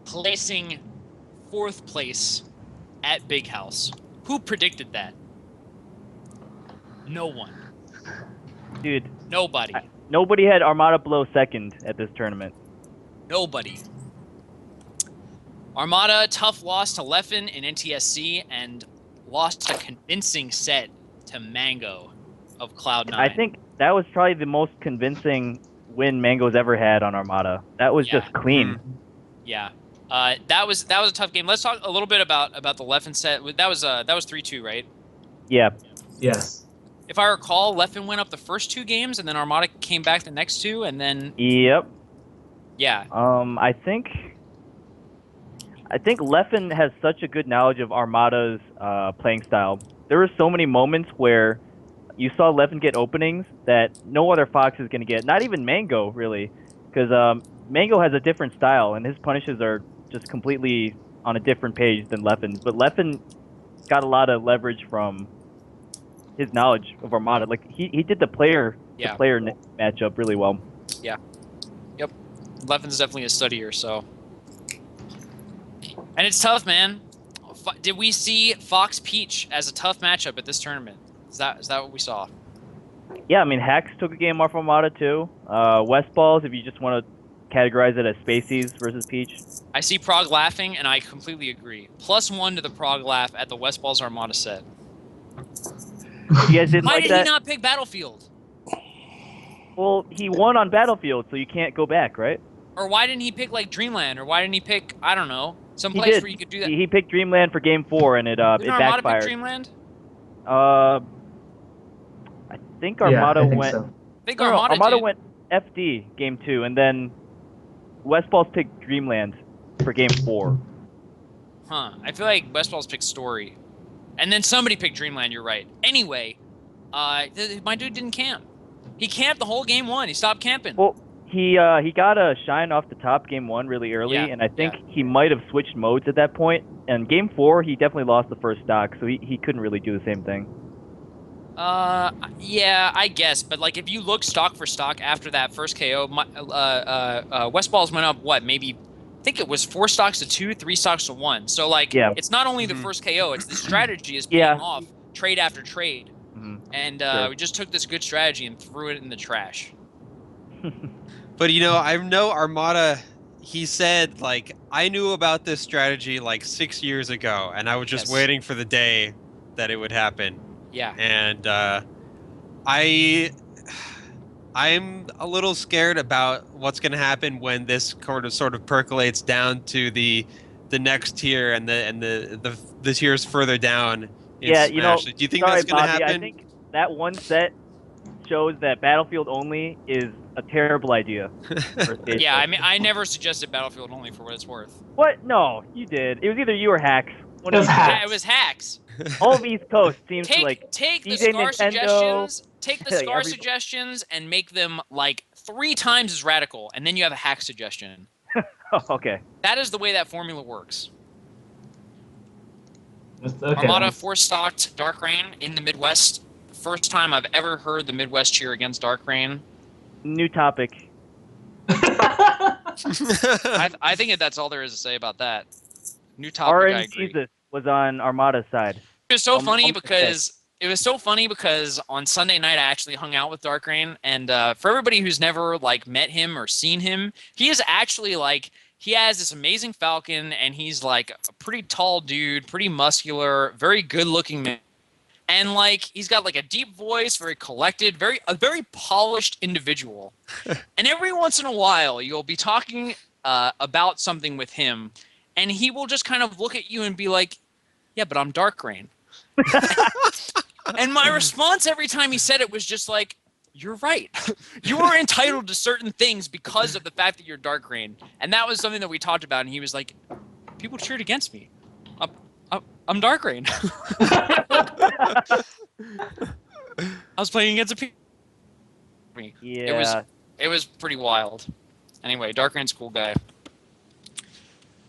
Placing 4th place at Big House. Who predicted that? No one. Dude. Nobody. Nobody had Armada below 2nd at this tournament. Nobody. Armada, tough loss to Leffen in NTSC, and lost a convincing set to Mango of Cloud9. I think that was probably the most convincing win Mango's ever had on Armada. That was just clean. Yeah. That was a tough game. Let's talk a little bit about the Leffen set. That was 3-2, right? Yeah. Yes. If I recall, Leffen went up the first 2 games, and then Armada came back the next 2, and then... Yep. Yeah. I think Leffen has such a good knowledge of Armada's playing style. There were so many moments where you saw Leffen get openings that no other Fox is going to get. Not even Mango, really, because Mango has a different style, and his punishes are just completely on a different page than Leffen's. But Leffen got a lot of leverage from his knowledge of Armada. Like he did the player matchup really well. Yeah. Yep. Leffen's definitely a studier, so. And it's tough, man. Did we see Fox Peach as a tough matchup at this tournament? Is that what we saw? Yeah, I mean, Hacks took a game off Armada too. West Balls, if you just want to categorize it as Spaceys versus Peach. I see Prague laughing, and I completely agree. +1 to the Prague laugh at the West Balls Armada set. You guys didn't Why like did that? he not pick Battlefield? Well, he won on Battlefield, so you can't go back, right? Or why didn't he pick like Dreamland? Or why didn't he pick, I don't know, some He place did. where you could do that? He picked Dreamland for Game 4, and it Didn't Armada pick backfired. Dreamland? I think Armada I think went. so. I think No, Armada, Armada did. went FD Game 2, and then West Balls picked Dreamland for Game 4. Huh. I feel like West Balls picked Story. And then somebody picked Dreamland, you're right. Anyway, my dude didn't camp. He camped the whole Game 1. He stopped camping. Well, he got a shine off the top Game 1 really early, Yeah, and I think he might have switched modes at that point. And Game 4, he definitely lost the first stock, so he couldn't really do the same thing. Yeah, I guess. But like, if you look stock for stock after that first KO, West Balls went up what? Maybe, I think it was 4 stocks to 2, 3 stocks to 1. So like, Yeah. it's not only the first KO; it's the strategy is paying off trade after trade. And Sure. we just took this good strategy and threw it in the trash. But I know Armada. He said like I knew about this strategy like 6 years ago, and I was just Yes. waiting for the day that it would happen. Yeah. And I'm a little scared about what's going to happen when this sort of percolates down to the next tier and the tiers further down. In Smash. Do you think sorry, that's going to Bobby, happen? I think that one set shows that Battlefield only is a terrible idea. For stage Yeah, I play. mean, I never suggested Battlefield only for what it's worth. What? No, you did. It was either you or Hacks. One It of was you Hacks. did. Yeah, it was hacks. All of East Coast seems to like. Take the DJ scar Nintendo, suggestions. Take the like scar everybody. suggestions and make them like 3 times as radical, and then you have a hack suggestion. Oh, okay. That is the way that formula works. Okay. Armada 4-stocked Dark Rain in the Midwest. First time I've ever heard the Midwest cheer against Dark Rain. New topic. I think that's all there is to say about that. New topic. I RN agree. Jesus was on Armada's side. It was so I'm- funny I'm because on Sunday night I actually hung out with Dark Rain, and for everybody who's never like met him or seen him, he is actually like he has this amazing falcon, and he's like a pretty tall dude, pretty muscular, very good looking man, and like he's got like a deep voice, very collected, a very polished individual. And every once in a while you'll be talking about something with him, and he will just kind of look at you and be like, "Yeah, but I'm Dark Rain." And my response every time he said it was just like, "You're right. You are entitled to certain things because of the fact that you're Dark Rain." And that was something that we talked about, and he was like, "People cheered against me. I'm Dark Rain." I was playing against a people. Yeah. It was pretty wild. Anyway, Dark Rain's a cool guy.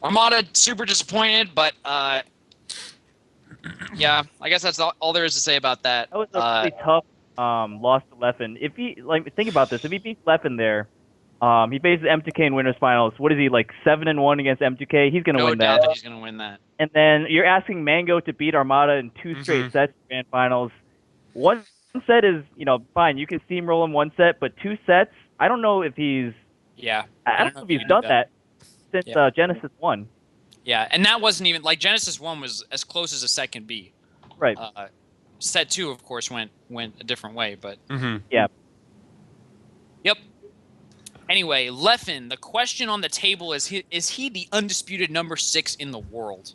Armada super disappointed, but yeah, I guess that's all there is to say about that. That was a really tough loss to Leffen. If he think about this, if he beats Leffen there, he faces M2K in winners finals. What is he like 7-1 against M2K? He's gonna No win doubt that. that he's gonna win that. And then you're asking Mango to beat Armada in 2 straight sets in grand finals. One set is fine. You can steamroll him 1 set, but 2 sets, I don't know if he's. Yeah. I don't know if he's he can done do that since Yeah. Genesis 1. Yeah, and that wasn't even like Genesis 1 was as close as a set can be. Right. Set 2, of course, went a different way, but Yeah. Yep. Anyway, Leffen, the question on the table is he the undisputed number 6 in the world?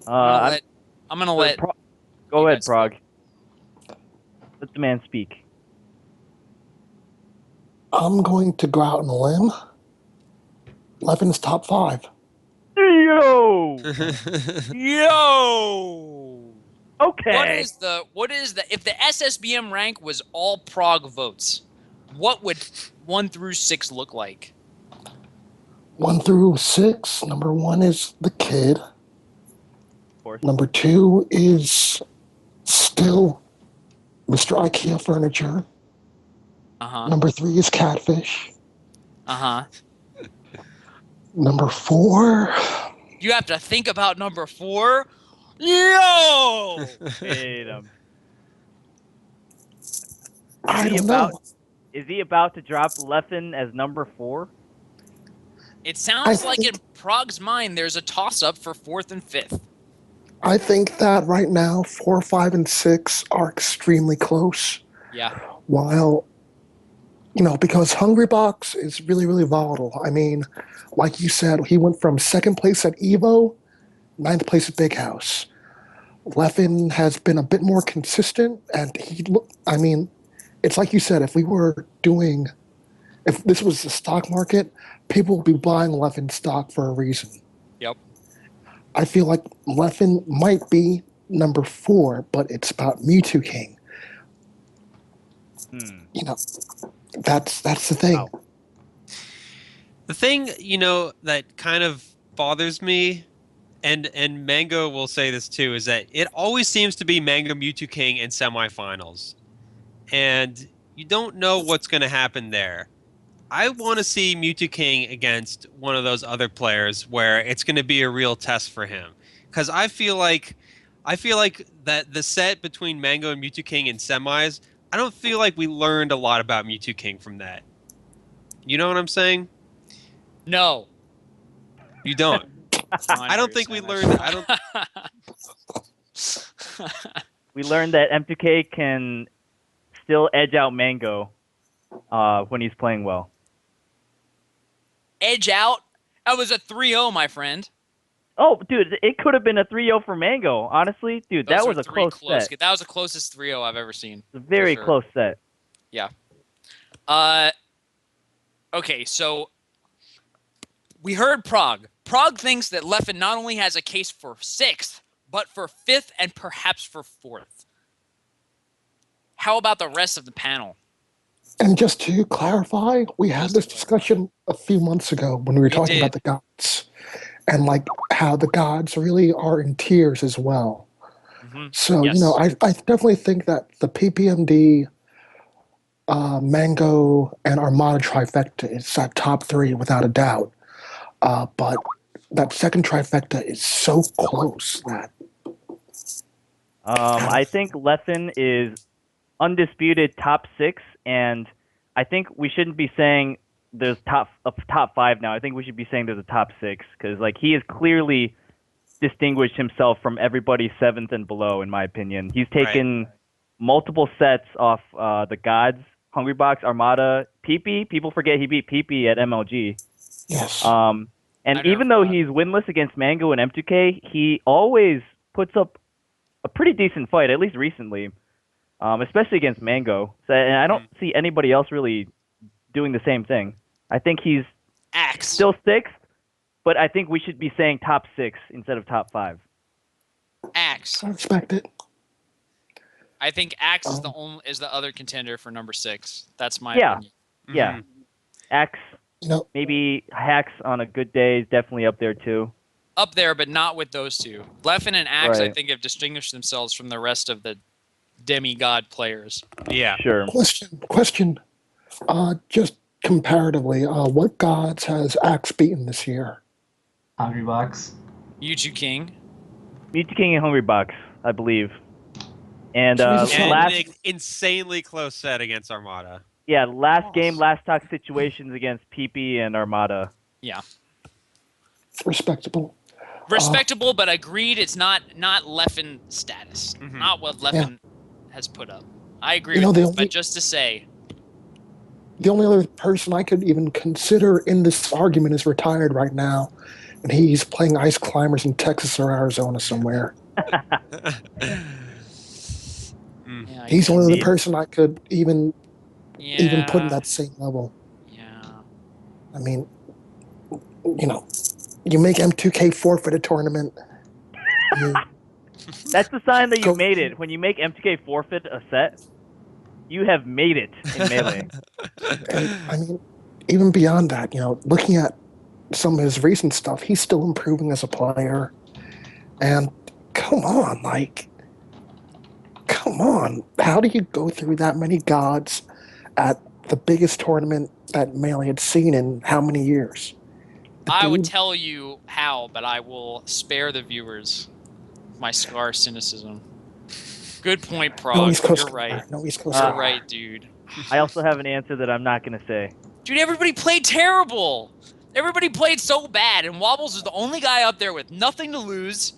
I'm gonna let Go you ahead, guys Prague. Let the man speak. I'm going to go out on a limb. Leffen's top 5. Yo. Yo. Okay. What is the if the SSBM rank was all Prague votes, what would 1 through 6 look like? 1 through 6. Number 1 is the kid. Of course. Number 2 is still Mr. IKEA Furniture. Uh-huh. Number 3 is Catfish. Uh-huh. Number 4. You have to think about number 4. Yo! Wait, I don't know. Is he about to drop Leffen as number 4? It sounds like in Prague's mind there's a toss-up for 4th and 5th. I think that right now 4, 5, and 6 are extremely close. Yeah. While, because Hungry Box is really, really volatile. I mean, like you said, he went from 2nd place at Evo, 9th place at Big House. Leffen has been a bit more consistent, and it's like you said, if this was the stock market, people would be buying Leffen stock for a reason. Yep. I feel like Leffen might be number 4, but it's about Mewtwo King. That's the thing. Wow. The thing, that kind of bothers me, and Mango will say this too, is that it always seems to be Mango Mewtwo King in semifinals. And you don't know what's going to happen there. I want to see Mewtwo King against one of those other players where it's going to be a real test for him. Because I feel like that the set between Mango and Mewtwo King in semis, I don't feel like we learned a lot about Mewtwo King from that. You know what I'm saying? No. You don't. I don't think we learned. We learned that M2K can still edge out Mango when he's playing well. Edge out? That was a 3-0, my friend. Oh, dude, it could have been a 3-0 for Mango. Honestly, dude, Those that were was a three close set. That was the closest 3-0 I've ever seen. It's a very sure. close set. Yeah. Okay, so we heard Prague. Prague thinks that Leffen not only has a case for 6th, but for 5th and perhaps for 4th. How about the rest of the panel? And just to clarify, we had this discussion a few months ago when we were talking about the gods, and like how the gods really are in tiers as well. Mm-hmm. So Yes. I definitely think that the PPMD, Mango, and Armada trifecta is that top 3 without a doubt. But that second trifecta is so close that I think Leffen is undisputed top 6, and I think we shouldn't be saying there's top 5 now. I think we should be saying there's a top 6 because he has clearly distinguished himself from everybody 7th and below, in my opinion. He's taken multiple sets off the gods, Hungry Box, Armada, PP. People forget he beat PP at MLG. yes. And even though he's winless against Mango and M2K, he always puts up a pretty decent fight, at least recently, especially against Mango. So, and I don't see anybody else really doing the same thing. I think he's still 6th, but I think we should be saying top 6 instead of top 5. Axe. I respect it. I think Axe is the other contender for number 6. That's my opinion. Yeah. Axe. Maybe Hacks on a good day is definitely up there too. Up there, but not with those two. Leffen and Axe, Right. I think, have distinguished themselves from the rest of the demigod players. Yeah. Sure. Question. Just comparatively, what gods has Axe beaten this year? Hungry Box. Mewtwo King. Mewtwo King and Hungry Box, I believe. And And an insanely close set against Armada. last game, last talk situations against PP and Armada. Yeah. Respectable. Respectable, but agreed it's not Leffen status. Mhm. Not what Leffen has put up. I agree with that, but just to say. The only other person I could even consider in this argument is retired right now, and he's playing Ice Climbers in Texas or Arizona somewhere. Yeah, He's the only other person I could even put in that same level. Yeah. I mean, you make M2K forfeit a tournament. That's the sign that you made it. When you make M2K forfeit a set, you have made it in Melee. And, I mean, even beyond that, looking at some of his recent stuff, he's still improving as a player. And come on, how do you go through that many gods at the biggest tournament that Melee had seen in how many years? I would tell you how, but I will spare the viewers my scar cynicism. Good point, No Prague. East Coast. You're right. No East Coast. You're right, dude. I also have an answer that I'm not going to say. Dude, everybody played terrible. Everybody played so bad, and Wobbles is the only guy up there with nothing to lose,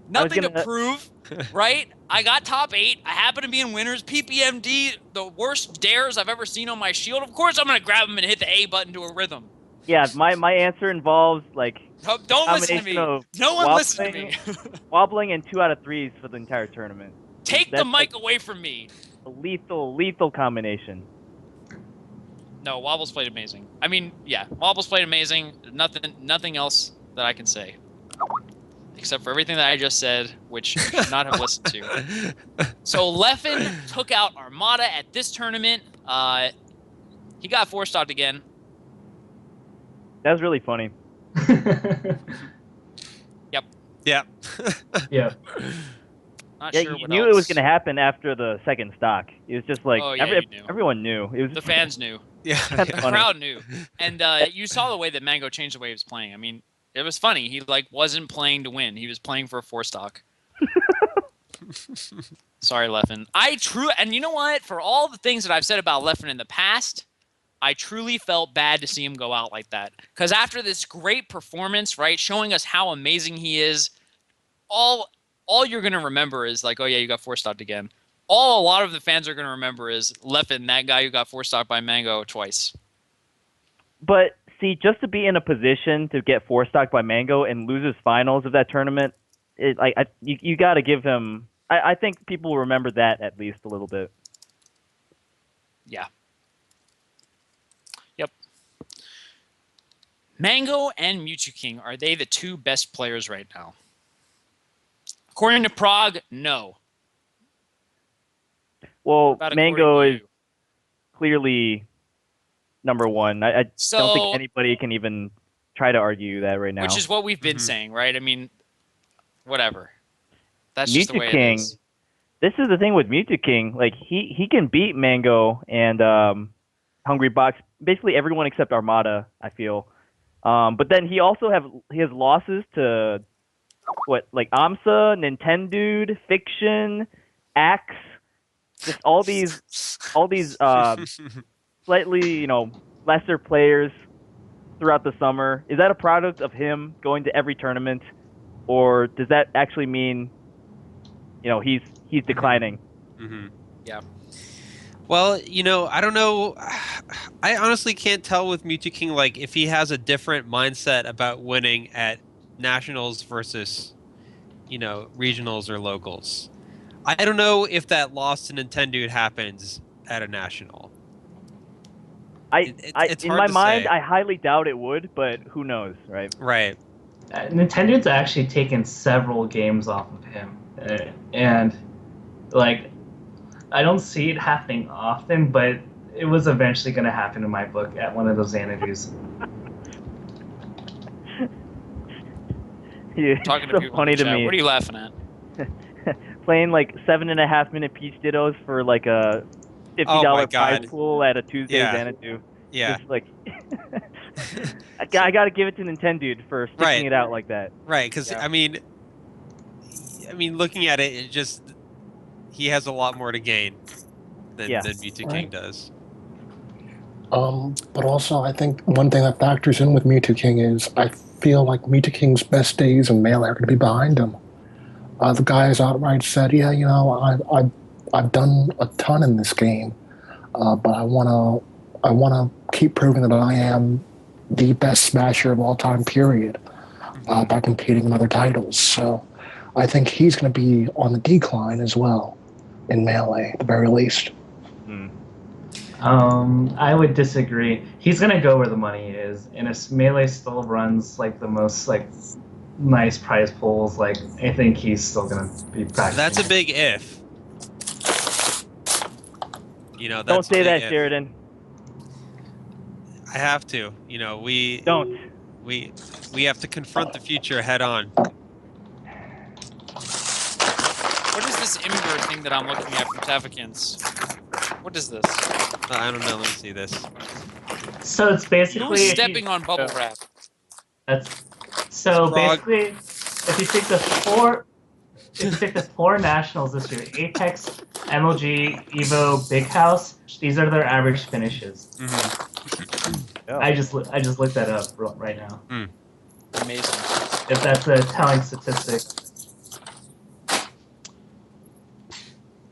nothing to prove, right? I got top 8. I happen to be in winners. PPMD, the worst dares I've ever seen on my shield. Of course, I'm going to grab him and hit the A button to a rhythm. Yeah, my answer involves like Don't listen to me. No one listen to me. wobbling and 2 out of 3s for the entire tournament. Take the mic away from me. A lethal combination. No, Wobbles played amazing. I mean, yeah, Wobbles played amazing. Nothing else that I can say. Except for everything that I just said, which you should not have listened to. So Leffen took out Armada at this tournament. He got 4-stopped again. That was really funny. Yep. Yeah. Yeah. Not Yeah, sure you what knew else. it was going to happen after the second stock. It was just like You knew. everyone knew. It was The fans knew. Yeah. The crowd knew. And you saw the way that Mango changed the way he was playing. I mean, it was funny. He wasn't playing to win. He was playing for a 4-stock. Sorry, Leffen. And you know what? For all the things that I've said about Leffen in the past, I truly felt bad to see him go out like that. Because after this great performance, right, showing us how amazing he is, all you're going to remember is like, oh yeah, you got 4-stocked again. All a lot of the fans are going to remember is Leffen, that guy who got 4-stocked by Mango twice. But see, just to be in a position to get 4-stocked by Mango and lose his finals of that tournament, you got to give him. I think people will remember that at least a little bit. Yeah. Yep. Mango and Mewtwo King, are they the 2 best players right now? According to Prague, no. Well, Mango is you? clearly number 1. I don't So- think anybody can even try to argue that right now. Which is what we've been saying, right? I mean, whatever. That's just the Mewtwo way King. it is. This is the thing with Mewtwo King. Like he can beat Mango and Hungry Box, basically everyone except Armada, I feel. But then he also has losses to like AMSA, Nintendude, Fiction, Axe, just all these slightly, lesser players throughout the summer. Is that a product of him going to every tournament, or does that actually mean, he's declining? Mm-hmm. Yeah. Well, I don't know. I honestly can't tell with Mewtwo King, like, if he has a different mindset about winning at nationals versus, regionals or locals. I don't know if that loss to Nintendo happens at a national. It's in hard my to mind, say. I highly doubt it would, but who knows, right? Right. Nintendo's actually taken several games off of him, and like, I don't see it happening often, but it was eventually going to happen in my book at one of those Xanadu's. Yeah, Talking it's to so people in funny the to chat. me. What are you laughing at? Playing like 7.5-minute Peach Dittos for like a $50 Oh my prize God. pool at a Tuesday Yeah. Xanadu. Yeah. Just like, I gotta give it to Nintendo for sticking Right. it out like that. Right. Because Yeah. I mean, looking at it, he has a lot more to gain than Yeah. Mewtwo King Right. does. But also, I think one thing that factors in with Mewtwo King is I feel like Mewtwo King's best days in Melee are going to be behind him. The guy has outright said, "Yeah, I've done a ton in this game, but I wanna keep proving that I am the best Smasher of all time. Period. By competing in other titles." So, I think he's going to be on the decline as well in Melee, at the very least. I would disagree. He's gonna go where the money is, and if Melee still runs like the most like nice prize pools, like I think he's still gonna be practicing. That's a big if. That's Don't say a big that, if. Sheridan. I have to. We Don't. we have to confront the future head on. What is this Ember thing that I'm looking at from Tafikins? What is this? I don't know. Let me see this. So it's basically Who's if you- stepping on bubble wrap? That's so Frog. basically if you take the 4. if you take the four nationals this year, Apex, MLG, Evo, Big House, these are their average finishes. Yeah. I just looked that up right now. Amazing. If that's a telling statistic.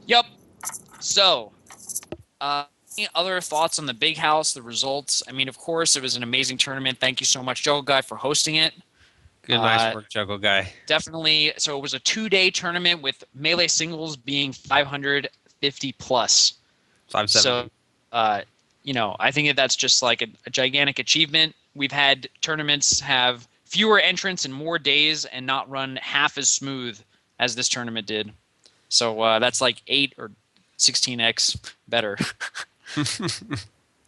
Yep. So, any other thoughts on the Big House, the results? I mean, of course, it was an amazing tournament. Thank you so much, Joe Guy, for hosting it. Good, nice work, Juggle Guy. Definitely. So it was a 2-day tournament with Melee singles being 550 plus. 570. So, I think that's just like a gigantic achievement. We've had tournaments have fewer entrants and more days and not run half as smooth as this tournament did. So that's like 8 or 16x better.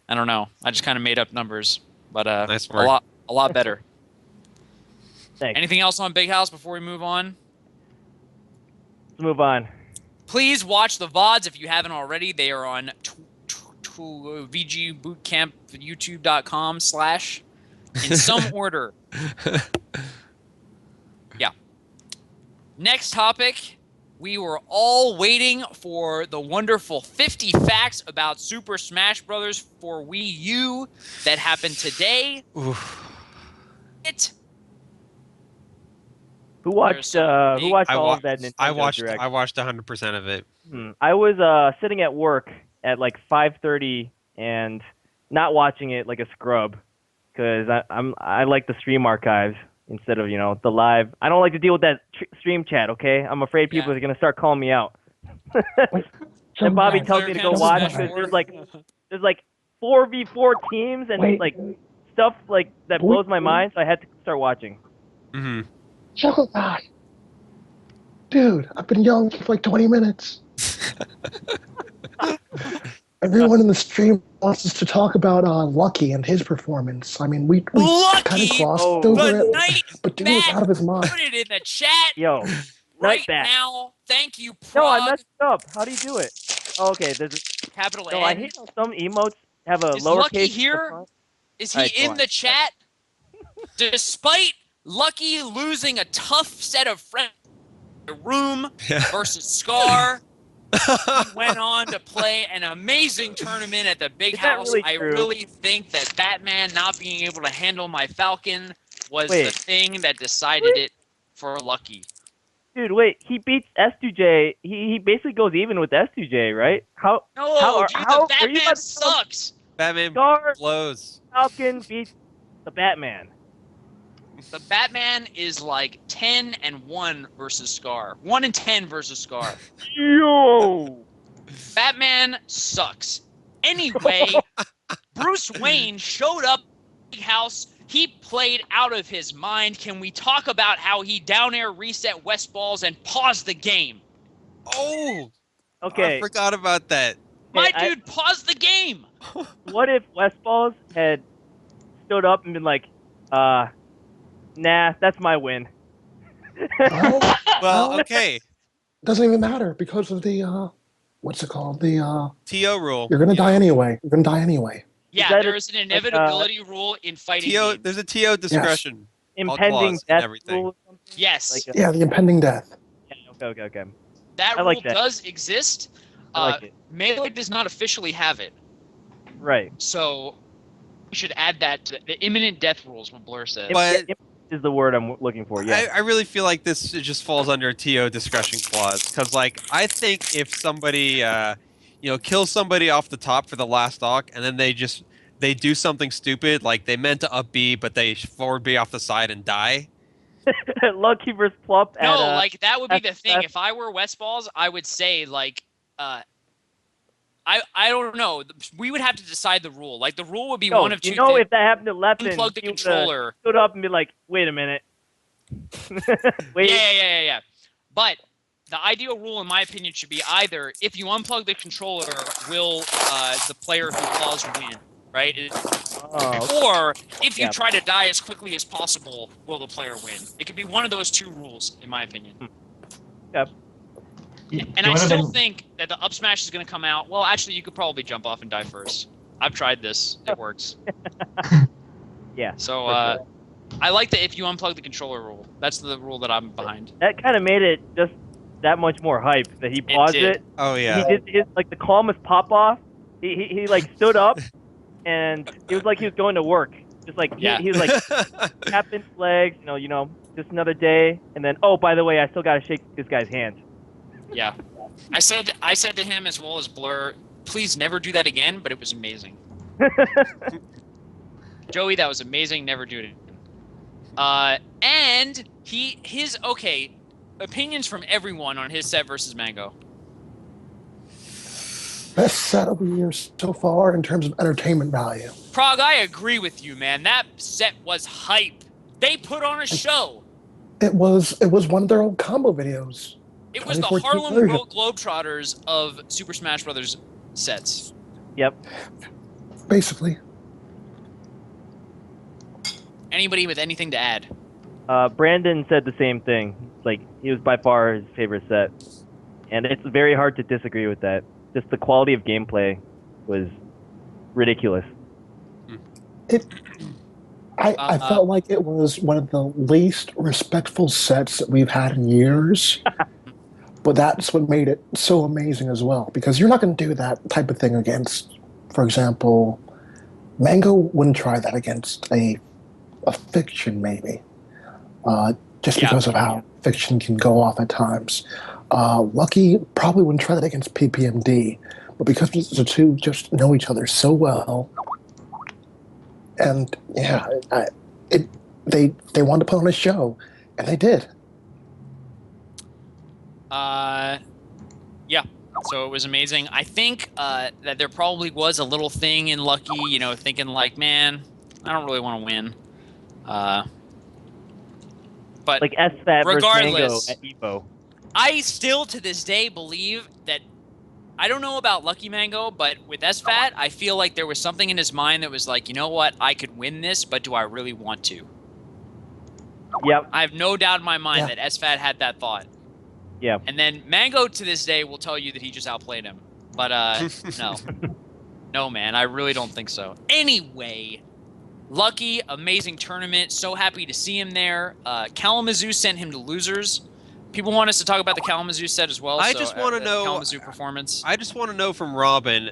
I don't know. I just kind of made up numbers, but nice work. a lot better. Thanks. Anything else on Big House before we move on? Let's move on. Please watch the VODs if you haven't already. They are on VGBootcampYouTube.com/ in some order. Yeah. Next topic. We were all waiting for the wonderful 50 facts about Super Smash Bros. For Wii U that happened today. Who watched all of that Nintendo Direct? I watched 100% of it. I was sitting at work at like 5:30 and not watching it like a scrub because I like the stream archives instead of the live. I don't like to deal with that stream chat. Okay, I'm afraid people are gonna start calling me out. And Bobby tells me to go watch because there's like 4v4 teams and like stuff like that blows my mind. So I had to start watching. Mm-hmm. Chuckle Guy. Dude, I've been yelling for like 20 minutes. Everyone in the stream wants us to talk about Lucky and his performance. I mean, we kind of glossed over it, but dude was out of his mind. Put it in the chat. Yo, right now. Thank you, Prague. No, I messed up. How do you do it? Oh, okay, there's a capital No, N. I hate how some emotes have a Is lowercase. Lucky here? Is he in the chat? Despite Lucky losing a tough set of friends in the room versus Scar, he went on to play an amazing tournament at the Big House. Really I really think that Batman not being able to handle my Falcon was the thing that decided it for Lucky. Dude, wait, he beats S2J. He basically goes even with S2J, right? The Batman sucks. Batman Scar blows. Falcon beats the Batman. The Batman is like 10-1 versus Scar. 1-10 versus Scar. Yo! Batman sucks. Anyway, Bruce Wayne showed up at the house. He played out of his mind. Can we talk about how he down air reset West Balls and paused the game? Oh! Okay. I forgot about that. My dude paused the game. What if West Balls had stood up and been like, nah, that's my win. Well, okay. Doesn't even matter because of the what's it called? The TO rule. You're gonna die anyway. You're gonna die anyway. Yeah, there is an inevitability rule in fighting games. There's a TO discretion. Impending death everything. rule or something? Yes. Like Yeah, the impending death. Yeah, okay. That like rule that. does exist. I like it. Melee does not officially have it. Right. So we should add that to the imminent death rules, what Blur says. But is the word I'm looking for. Yeah. I really feel like this just falls under a TO discretion clause because, like, I think if somebody, kills somebody off the top for the last stock and then they do something stupid, like they meant to up B but they forward B off the side and die. Lucky versus Plop. No, like that would be the thing. If I were West Balls, I would say like, I don't know. We would have to decide the rule. Like the rule would be one of two things. If that happened to Leffen, unplug the controller. Stood up and be like, wait a minute. Wait. Yeah. But the ideal rule, in my opinion, should be either if you unplug the controller, will the player who paused win, right? Or if you try to die as quickly as possible, will the player win? It could be one of those two rules, in my opinion. Yep. And I still think that the up smash is going to come out. Well, actually, you could probably jump off and die first. I've tried this. It works. Yeah. So I like that if you unplug the controller rule. That's the rule that I'm behind. That kind of made it just that much more hype that he paused did. it. Oh yeah. He did his, like the calmest pop off. He like stood up, and it was like he was going to work. Just like he was like tapping his legs, just another day. And then, oh, by the way, I still gotta shake this guy's hand. Yeah. I said to him as well as Blur, please never do that again, but it was amazing. Joey, that was amazing. Never do it again. And his opinions from everyone on his set versus Mango. Best set of the year so far in terms of entertainment value. Prague, I agree with you, man. That set was hype. They put on a show. It was one of their old combo videos. It was the 2014 Harlem version. Globetrotters of Super Smash Brothers sets. Yep. Basically. Anybody with anything to add? Brandon said the same thing. Like, he was by far his favorite set. And it's very hard to disagree with that. Just the quality of gameplay was ridiculous. I felt like it was one of the least respectful sets that we've had in years. But that's what made it so amazing as well. Because you're not going to do that type of thing against, for example, Mango wouldn't try that against a fiction, maybe. Just because of how fiction can go off at times. Lucky probably wouldn't try that against PPMD. But because the two just know each other so well, and yeah, they wanted to put on a show, and they did. Yeah. So it was amazing. I think that there probably was a little thing in Lucky, thinking like, man, I don't really want to win. But like SFAT versus Mango regardless, at EVO. I still to this day believe that I don't know about Lucky Mango, but with SFAT, I feel like there was something in his mind that was like, you know what, I could win this, but do I really want to? Yep. I have no doubt in my mind that SFAT had that thought. Yeah. And then Mango to this day will tell you that he just outplayed him. But no. No, man, I really don't think so. Anyway, Lucky, amazing tournament. So happy to see him there. Kalamazoo sent him to losers. People want us to talk about the Kalamazoo set as well. I just want to know Kalamazoo performance. I just want to know from Robin,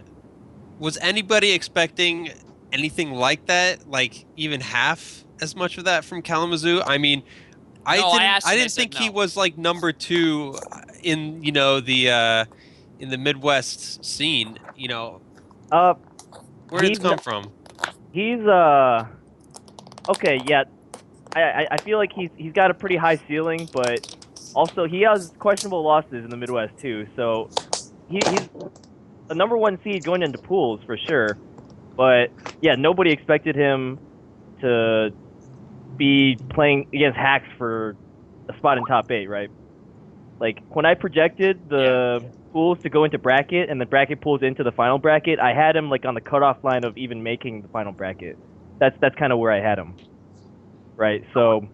was anybody expecting anything like that? Like even half as much of that from Kalamazoo? I mean, I didn't think he was like number 2 in the Midwest scene. Where did it come from? He's okay. Yeah, I feel like he's got a pretty high ceiling, but also he has questionable losses in the Midwest too. So he's a number 1 seed going into pools for sure. But yeah, nobody expected him to be playing against Hacks for a spot in top 8, right? Like when I projected the pools to go into bracket and the bracket pools into the final bracket, I had him like on the cutoff line of even making the final bracket. That's kind of where I had him, right? So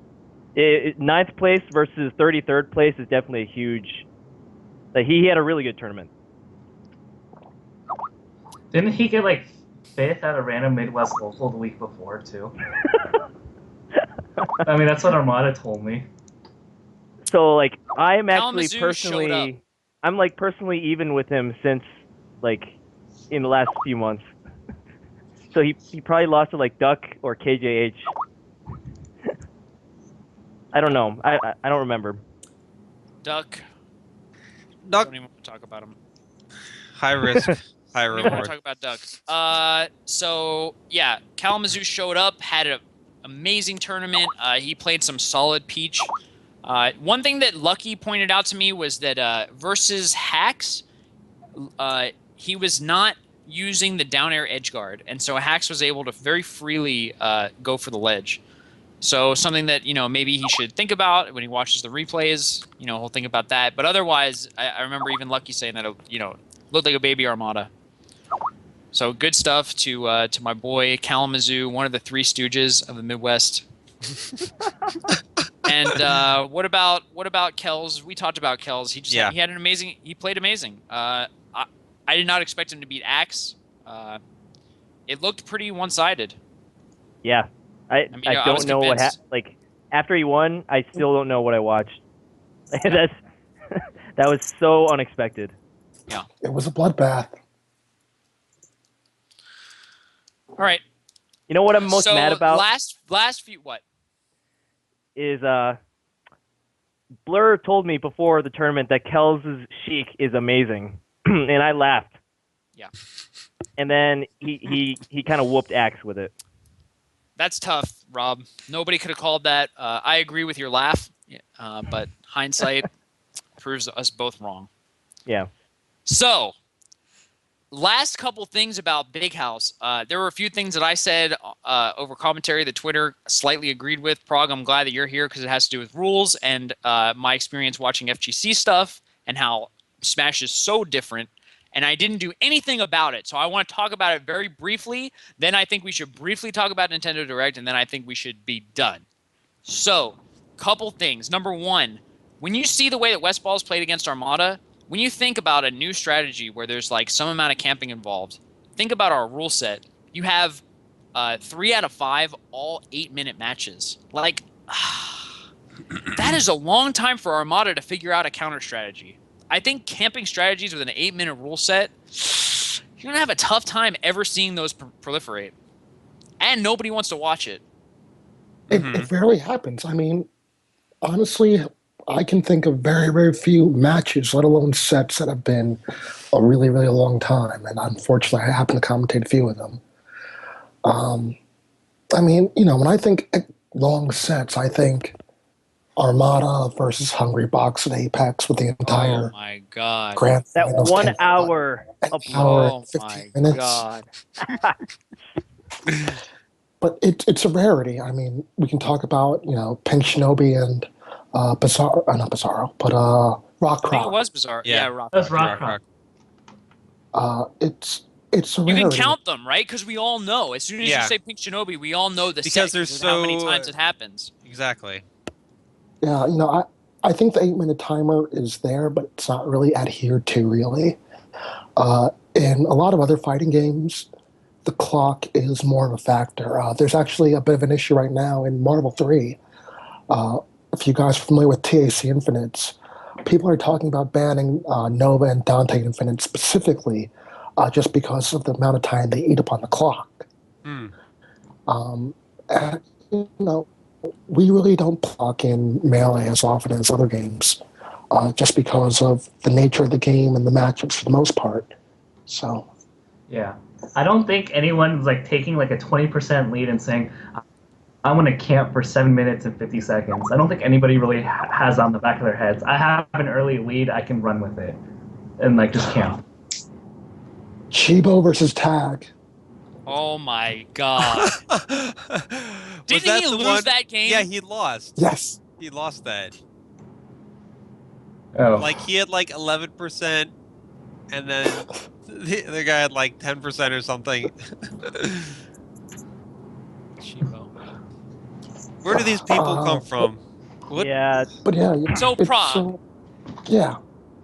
9th place versus 33rd place is definitely a huge. Like he had a really good tournament. Didn't he get like 5th at a random Midwest local the week before too? I mean, that's what Armada told me. So like I'm actually Kalamazoo personally, I'm like personally even with him since like in the last few months. So he probably lost to like Duck or KJH. I don't know. I don't remember. Duck. Duck. Don't even want to talk about him. High risk, high I don't want reward. to talk about Duck. So yeah, Kalamazoo showed up, had an amazing tournament. He played some solid Peach. One thing that Lucky pointed out to me was that versus Hacks, he was not using the down air edge guard, and so Hacks was able to very freely go for the ledge. So something that maybe he should think about when he watches the replays. He'll think about that. But otherwise, I remember even Lucky saying that looked like a baby Armada. So good stuff to my boy Kalamazoo, one of the 3 Stooges of the Midwest. And what about Kells? We talked about Kells. He had an amazing. He played amazing. I did not expect him to beat Axe. It looked pretty one-sided. Yeah, I don't know what like after he won. I still don't know what I watched. That's That was so unexpected. It was a bloodbath. All right. You know what I'm most mad about last few what? is Blur told me before the tournament that Kells' Sheik is amazing, and I laughed. Yeah. And then he kind of whooped Axe with it. That's tough, Rob. Nobody could have called that. I agree with your laugh, but hindsight proves us both wrong. Yeah. So, last couple things about Big House. There were a few things that I said over commentary that Twitter slightly agreed with. Prague, I'm glad that you're here because it has to do with rules and my experience watching FGC stuff and how Smash is so different. And I didn't do anything about it. So I want to talk about it very briefly. Then I think we should briefly talk about Nintendo Direct, and then I think we should be done. So, couple things. Number one, when you see the way that Westball's played against Armada, when you think about a new strategy where there's like some amount of camping involved, think about our rule set. You have 3 out of 5 all 8-minute matches. Like, that is a long time for Armada to figure out a counter strategy. I think camping strategies with an 8-minute rule set, you're going to have a tough time ever seeing those proliferate. And nobody wants to watch it. It rarely happens. I mean, honestly, I can think of very, very few matches, let alone sets, that have been a really, really long time. And unfortunately, I happen to commentate a few of them. I mean, when I think long sets, I think Armada versus Hungry Box at Apex with the entire Oh my god. grand That finals 1 10 hour an of hour Oh and 15 my minutes. god. But it's a rarity. I mean, we can talk about, Pink Shinobi and Bizarro, not Bizarro, but Rock I think it Rock. was bizarre. Yeah. Yeah, Rock. That's Rock. Rock. It's a You rarity. can count them, right? Because we all know. As soon as you Yeah. say Pink Shinobi, we all know the Because set they're because of how many so- times it happens. Exactly. Yeah, I think the 8-minute timer is there, but it's not really adhered to, really. In a lot of other fighting games, the clock is more of a factor. There's actually a bit of an issue right now in Marvel 3. If you guys are familiar with TAC Infinites, people are talking about banning Nova and Dante Infinite specifically just because of the amount of time they eat up on the clock. Hmm. And, we really don't clock in Melee as often as other games, just because of the nature of the game and the matchups for the most part. So, Yeah. I don't think anyone's like taking like a 20% lead and saying, I'm going to camp for 7 minutes and 50 seconds. I don't think anybody really has on the back of their heads. I have an early lead, I can run with it and like just camp. Chibo versus Tag. Oh my god. Was Didn't that he the lose one? that game? Yeah, he lost. Yes. He lost that. Oh. Like he had like 11%, and then the guy had like 10% or something. Chibo. Where do these people come from? What? Yeah. But yeah, So, it's, Prague. yeah.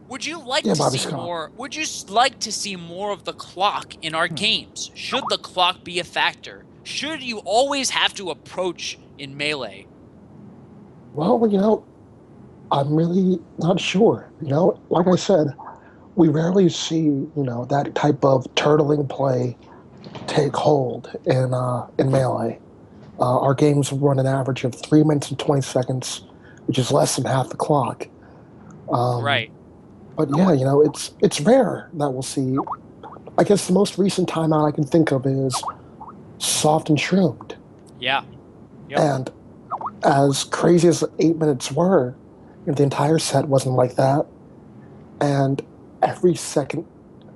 Would you like Yeah, to Bobby see Scott. more? Would you like to see more of the clock in our games? Should the clock be a factor? Should you always have to approach in Melee? Well, I'm really not sure. Like I said, we rarely see, that type of turtling play take hold in Melee. Our games run an average of 3 minutes and 20 seconds, which is less than half the clock. Right. But yeah, it's rare that we'll see. I guess the most recent timeout I can think of is Soft and Shroomed. Yeah. Yep. And as crazy as 8 minutes were, the entire set wasn't like that. And every second,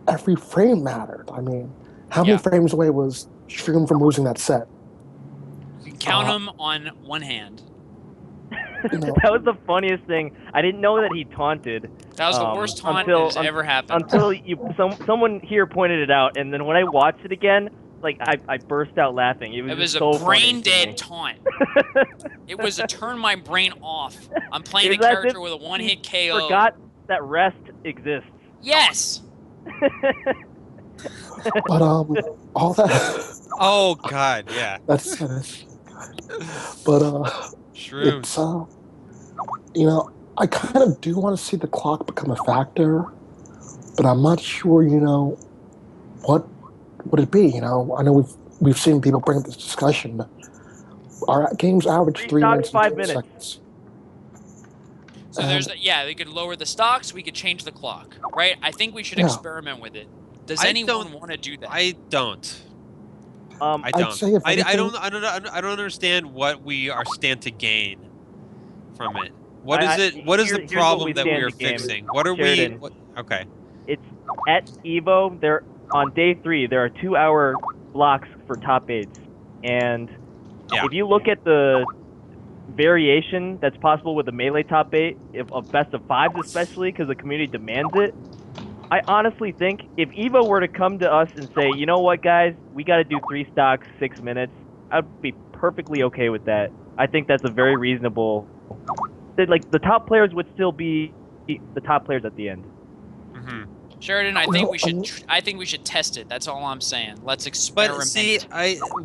every frame mattered. I mean, how many frames away was Shroom from losing that set? You can count them on one hand. That was the funniest thing. I didn't know that he taunted. That was the worst taunt that has ever happened. Until someone here pointed it out, and then when I watched it again, like I burst out laughing. It was a so brain dead taunt. It was to turn my brain off. I'm playing a It's as character if with a he one-hit KO. Forgot that rest exists. Yes. But all that. Oh God, yeah. That's. But Shrooms. it's I kind of do want to see the clock become a factor, but I'm not sure, what would it be? I know we've seen people bring up this discussion. Our games average 3 3 stocks, minutes and 5 20 minutes. seconds. So And they could lower the stocks. We could change the clock, right? I think we should Yeah. experiment with it. Does I anyone don't- want to do that? I don't. Um, I I'd don't. say if I anything, don't understand what we are stand to gain from it. What I- is it? What is here- the here's what problem we that we stand are to gain. fixing? What are Sheridan. we? What, okay. it's at Evo. There on day 3, there are 2-hour blocks for top 8s, and Yeah. if you look at the variation that's possible with the melee top 8 of best of 5s, especially because the community demands it. I honestly think if Evo were to come to us and say, you know what, guys, we got to do 3 stocks, 6 minutes, I'd be perfectly okay with that. I think that's a very reasonable. Like the top players would still be the top players at the end. Hmm. Sheridan, I Well, think we should. I think we should test it. That's all I'm saying. Let's experiment. But see,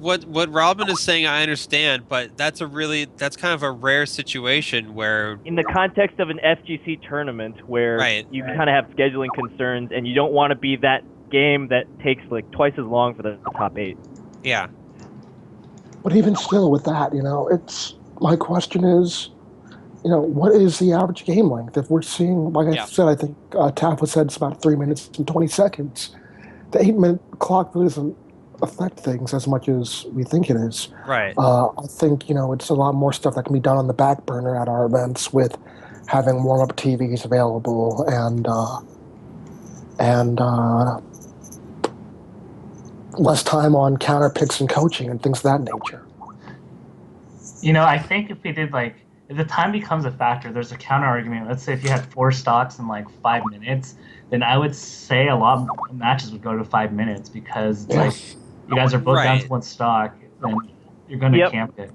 what Robin is saying, I understand, but that's kind of a rare situation where In the context of an FGC tournament where Right. you kind of have scheduling concerns and you don't want to be that game that takes like twice as long for the top 8. yeah. but even still with that, my question is, what is the average game length? If we're seeing, like I Yeah. said, I think Taffa said it's about 3 minutes and 20 seconds. The 8-minute clock really doesn't affect things as much as we think it is. Right. I think, it's a lot more stuff that can be done on the back burner at our events with having warm-up TVs available and less time on counter picks and coaching and things of that nature. I think if we did if the time becomes a factor, there's a counter argument. Let's say if you had 4 stocks in 5 minutes, then I would say a lot of matches would go to 5 minutes because Yeah. you guys are both down to Right. 1 stock, then you're going to Yep. camp it.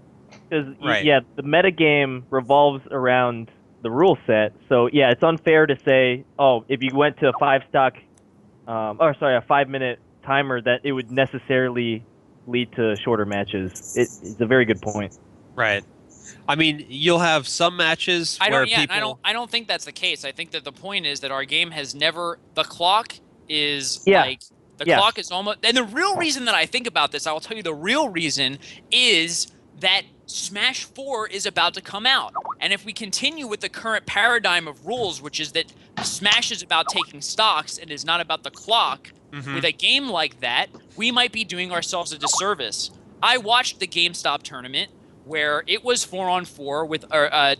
Because Right. the metagame revolves around the rule set. So yeah, it's unfair to say, oh, if you went to a 5 a 5-minute timer, that it would necessarily lead to shorter matches. It's a very good point. Right. I mean, you'll have some matches I where don't. Yeah, people. and I don't think that's the case. I think that the point is that our game has never. The clock is Yeah. the Yeah. clock is almost. And the real reason that I think about this, I will tell you the real reason is that Smash 4 is about to come out, and if we continue with the current paradigm of rules, which is that Smash is about taking stocks and is not about the clock, Mhm. with a game like that, we might be doing ourselves a disservice. I watched the GameStop tournament where it was 4-on-4 with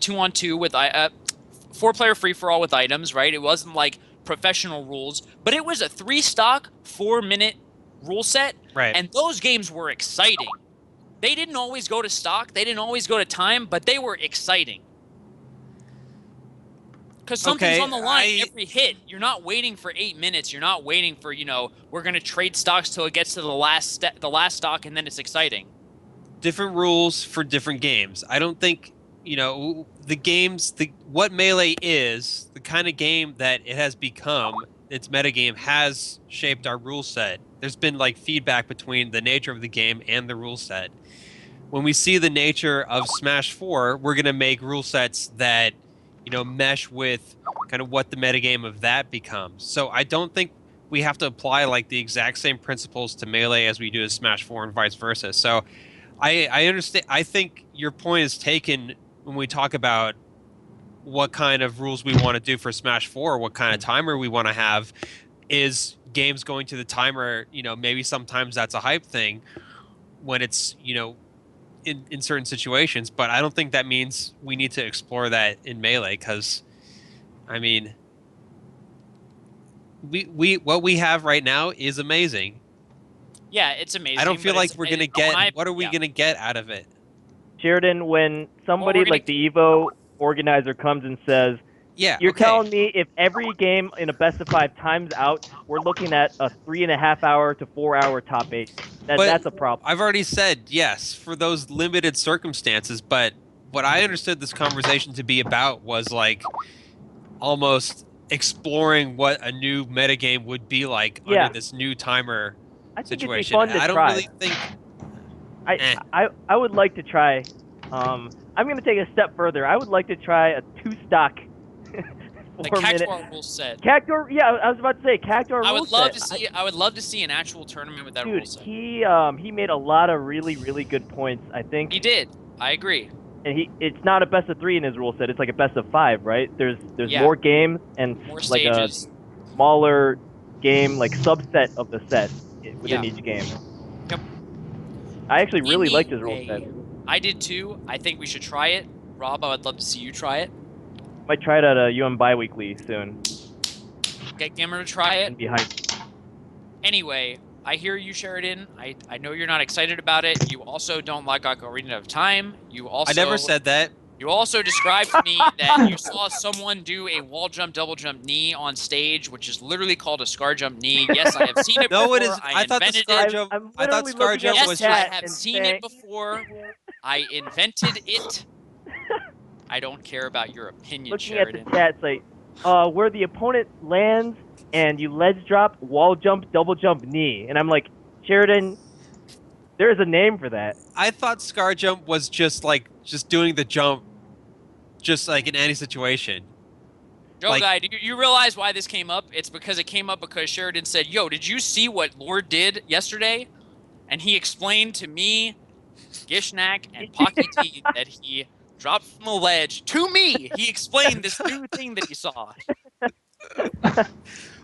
2-on-2 with 4-player free-for-all with items, right? It wasn't like professional rules, but it was a 3-stock, 4-minute rule set, Right. and those games were exciting. They didn't always go to stock, they didn't always go to time, but they were exciting. Because something's on the line every hit. You're not waiting for 8 minutes. You're not waiting for, we're going to trade stocks till it gets to the last stock, and then it's exciting. Different rules for different games. I don't think, the games, what Melee is, the kind of game that it has become, its metagame has shaped our rule set. There's been feedback between the nature of the game and the rule set. When we see the nature of Smash 4, we're going to make rule sets that, mesh with kind of what the metagame of that becomes. So I don't think we have to apply the exact same principles to Melee as we do to Smash 4 and vice versa. So I understand. I think your point is taken when we talk about what kind of rules we want to do for Smash 4, what kind of timer we want to have. Is games going to the timer, maybe sometimes that's a hype thing when it's, in certain situations, but I don't think that means we need to explore that in Melee because, I mean, what we have right now is amazing. Yeah, it's amazing. I don't feel like we're gonna get. What are we yeah. gonna get out of it? Sheridan, when somebody Well, we're like the Evo organizer comes and says, Yeah, you're okay. telling me if every game in a best of 5 times out, we're looking at a 3.5-hour to 4-hour top 8. That's a problem. I've already said yes for those limited circumstances, but what I understood this conversation to be about was almost exploring what a new metagame would be like Yeah. under this new timer I think situation. it'd be fun to I don't try. really think. I would like to try. I'm going to take a step further. I would like to try a 2-stock The 4-minute Cactuar rule set. Cactuar. Yeah, I was about to say Cactuar. I rule would love set. to see. I would love to see an actual tournament with that rule Dude, set. he made a lot of really good points. I think He did. I agree. and it's not a best of 3 in his rule set. It's like a best of 5, right? There's Yeah. more games and More like a stages. smaller game, like subset of the set within Yeah. each game. Yep. I actually really liked his rule set. Anyway, I did too. I think we should try it. Rob, I would love to see you try it. Might try it at a UM biweekly soon. Get Gimmer to try it. And be hyped. Anyway, I hear you, Sheridan. I know you're not excited about it. You also don't like Ocarina of Time. You also I never said that. You also described to me that you saw someone do a wall jump, double jump knee on stage, which is literally called a scar jump knee. Yes, I have seen it before. No, it is. I thought the invented scar it. jump. I'm I thought literally scar looking at jump Yes, the was I chat have and seen saying- it before. I invented it. I don't care about your opinion, looking Sheridan. at the chat, it's like, where the opponent lands and you ledge drop, wall jump, double jump, knee, and I'm like, Sheridan, there is a name for that. I thought scar jump was just doing the jump, just like in any situation. Joe like- Guy, do you realize why this came up? It's because it came up because Sheridan said, "Yo, did you see what Lord did yesterday?" And he explained to me, Gishnak, and Pocky T that he dropped from a ledge. To me, he explained this new thing that he saw.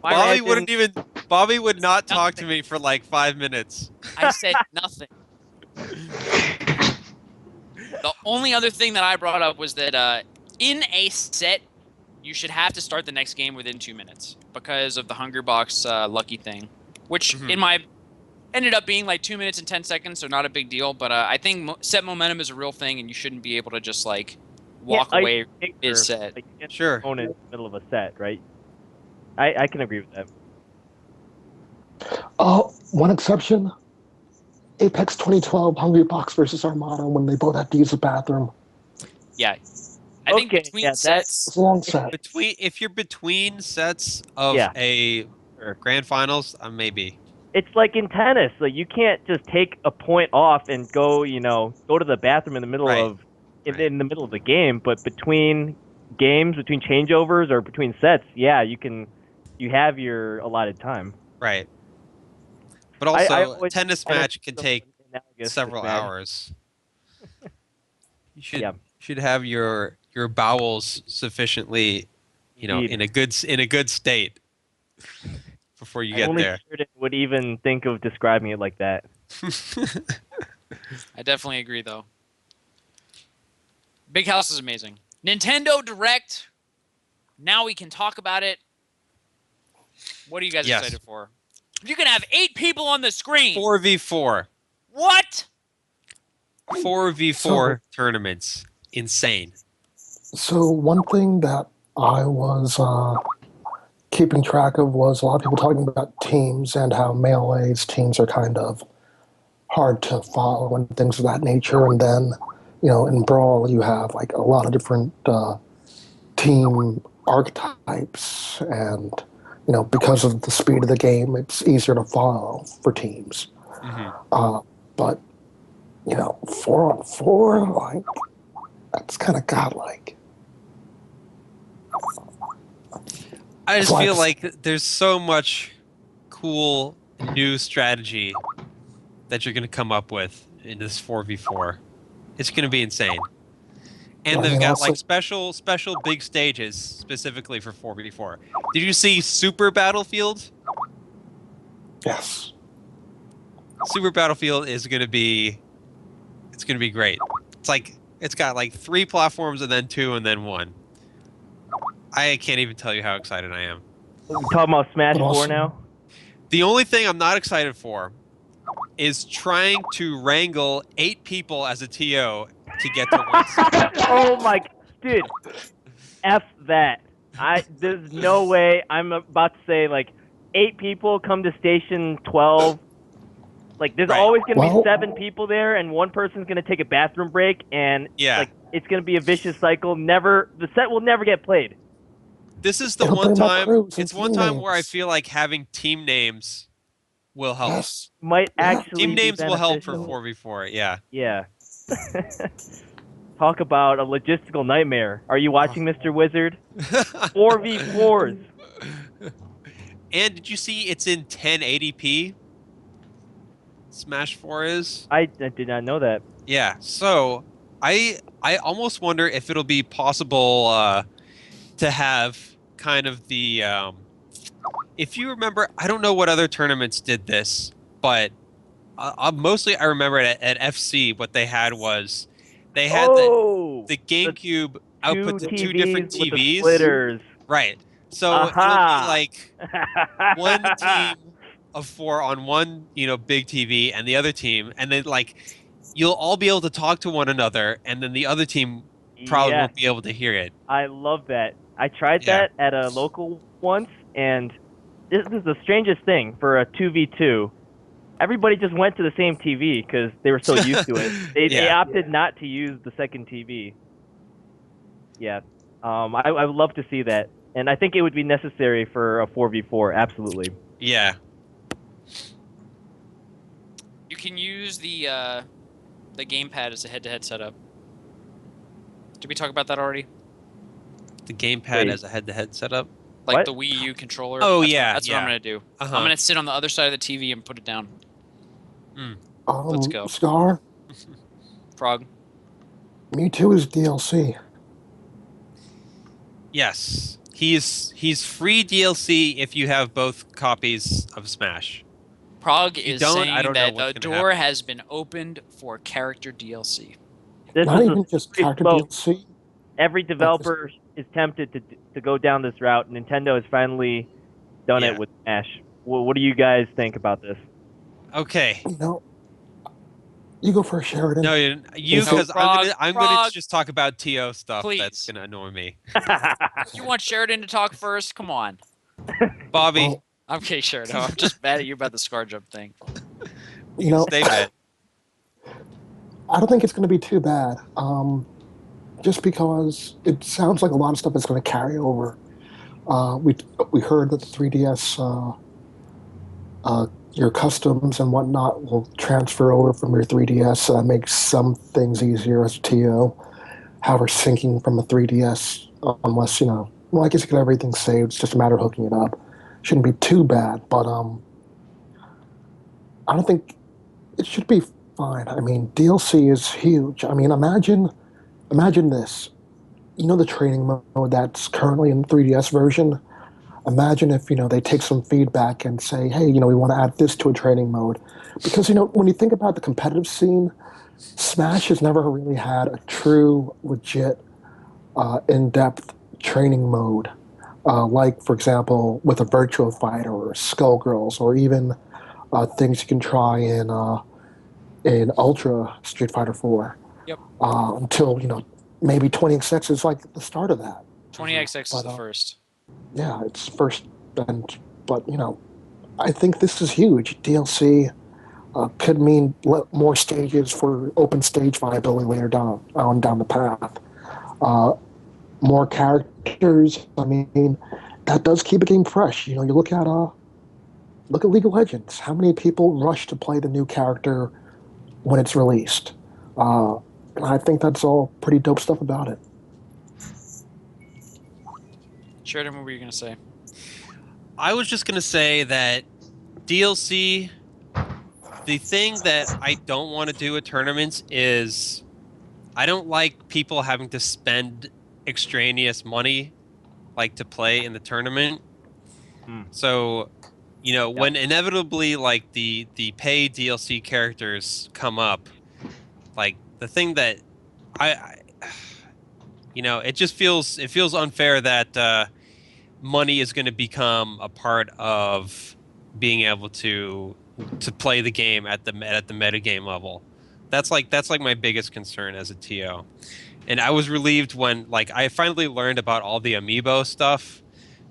Bobby Imagine- Bobby would not talk to Nothing. me for like 5 minutes. I said nothing. The only other thing that I brought up was that in a set, you should have to start the next game within 2 minutes because of the Hunger Box lucky thing, which Mhm. ended up being like 2 minutes and 10 seconds, so not a big deal. But I think set momentum is a real thing, and you shouldn't be able to just like walk Yeah, away Victor, mid-set. like, you get Sure. the opponent in the middle of a set, right? I can agree with that. Oh, one exception. Apex 2012 Hungry Box versus Armada when they both had to use the bathroom. Yeah, I think Okay, between yeah, sets, It's a long set. If you're between sets of Yeah. a grand finals, maybe. It's like in tennis, like you can't just take a point off and go to the bathroom in the middle Right. of Right. in the middle of the game, but between games, between changeovers or between sets, yeah, you have your allotted time. Right. But I also, a always- tennis tennis match is can so take analogous to several Smash. hours. You Yeah. should have your bowels sufficiently, Indeed. in a good state before you get Only there. Sheridan would even think of describing it like that. I definitely agree, though. Big House is amazing. Nintendo Direct. Now we can talk about it. What are you guys Yes. excited for? You can have 8 people on the screen. 4v4. What? 4v4 tournaments. Insane. So one thing that I was keeping track of was a lot of people talking about teams and how Melee's teams are kind of hard to follow and things of that nature. And then, in Brawl, you have like a lot of different team archetypes. And, because of the speed of the game, it's easier to follow for teams. Mhm. But, 4-on-4, like, that's kind of godlike. I just Flex. feel like there's so much cool new strategy that you're going to come up with in this 4v4. It's going to be insane. And I they've mean, got also- like special big stages specifically for 4v4. Did you see Super Battlefield? Yes. Super Battlefield is going to be great. It's got like 3 platforms and then 2 and then 1. I can't even tell you how excited I am. We're talking about Smash But 4 also- now. The only thing I'm not excited for is trying to wrangle 8 people as a TO to get to win. Oh my, dude, F that. There's no way. I'm about to say like 8 people come to station 12. Like there's Right. always gonna Well- be 7 people there, and one person's gonna take a bathroom break, and Yeah. like it's gonna be a vicious cycle. The set will never get played. This is the It'll one bring back time. crews and It's one team time where I names. feel like having team names will help. Yes. Might Yeah. actually Team be names will help for beneficial. 4v4. Yeah. Yeah. Talk about a logistical nightmare. Are you watching, Mr. Wizard? 4v4s. And did you see it's in 1080p? Smash 4 is? I did not know that. Yeah. So I almost wonder if it'll be possible to have kind of the if you remember, I don't know what other tournaments did this, but mostly I remember at FC what they had was they had the GameCube output to two different with the TVs. splitters. Right. So it'll be like one team of 4 on one, big TV and the other team, and then like you'll all be able to talk to one another, and then the other team probably Yes, won't be able to hear it. I love that. I tried Yeah. that at a local once, and this is the strangest thing for a 2v2. Everybody just went to the same TV because they were so used to it. They Yeah. opted not to use the second TV. Yeah. I would love to see that. And I think it would be necessary for a 4v4, absolutely. Yeah. You can use the gamepad as a head-to-head setup. Did we talk about that already? The gamepad Wait. as a head-to-head setup. Like What? the Wii U controller. Oh, That's yeah, What, that's what yeah. I'm gonna do. Uh-huh. I'm gonna sit on the other side of the TV and put it down. Let's go. Scar, Frog. Mewtwo is DLC. Yes. He's free DLC if you have both copies of Smash. Prog you is don't, saying I don't know that what's the gonna door happen. has been opened for character DLC. This Not is even a just slippery character slope. DLC. Every developer is tempted to go down this route. Nintendo has finally done Yeah. it with Smash. What do you guys think about this? Okay. You know, you go first, Sheridan. No, you No, because I'm gonna Frog, just talk about TO stuff please. that's gonna annoy me. You want Sheridan to talk first? Come on. Bobby, Well, I'm okay, Sheridan. I'm just mad at you about the scar jump thing. you know, stay mad. I don't think it's going to be too bad. Just because it sounds like a lot of stuff is going to carry over. We heard that the 3DS, your customs and whatnot will transfer over from your 3DS. So that makes some things easier as a TO. However, syncing from a 3DS, unless well, I guess you get everything saved. It's just a matter of hooking it up. Shouldn't be too bad, but I don't think it should be fine. I mean, DLC is huge. I mean, imagine this. You know the training mode that's currently in the 3DS version? Imagine if, they take some feedback and say, hey, we want to add this to a training mode. Because, when you think about the competitive scene, Smash has never really had a true, legit, in-depth training mode. Like, for example, with a Virtua Fighter or Skullgirls, or even things you can try in Ultra Street Fighter 4. Yep. Until, maybe 20XX is like the start of that. 20XX is But, the first. Yeah, it's first. But, I think this is huge. DLC could mean more stages for open stage viability later down the path. More characters. I mean, that does keep a game fresh. You look at League of Legends. How many people rush to play the new character when it's released? And I think that's all pretty dope stuff about it. Sheridan, what were you gonna say? I was just gonna say that DLC. The thing that I don't want to do at tournaments is I don't like people having to spend extraneous money like to play in the tournament. So, when inevitably like the pay DLC characters come up, like the thing that it just feels unfair that money is going to become a part of being able to play the game at the metagame level. That's like my biggest concern as a TO. And I was relieved when I finally learned about all the amiibo stuff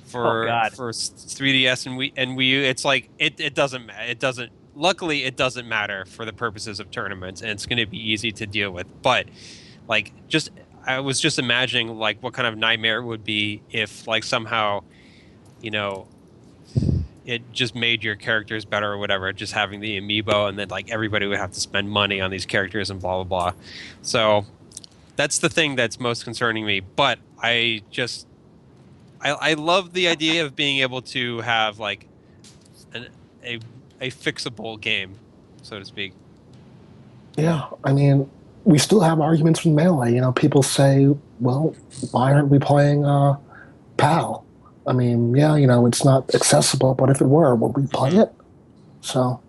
for 3DS and Wii U. It's like it doesn't matter. Luckily it doesn't matter for the purposes of tournaments, and it's going to be easy to deal with. But I was just imagining what kind of nightmare it would be if somehow it just made your characters better or whatever, just having the amiibo, and then everybody would have to spend money on these characters and blah blah blah. So That's the thing that's most concerning me. But I love the idea of being able to have like a a fixable game, so to speak. Yeah, I mean, we still have arguments with Melee. You know, people say, well, why aren't we playing PAL? I mean, yeah, you know, it's not accessible, but if it were, would we play it? So,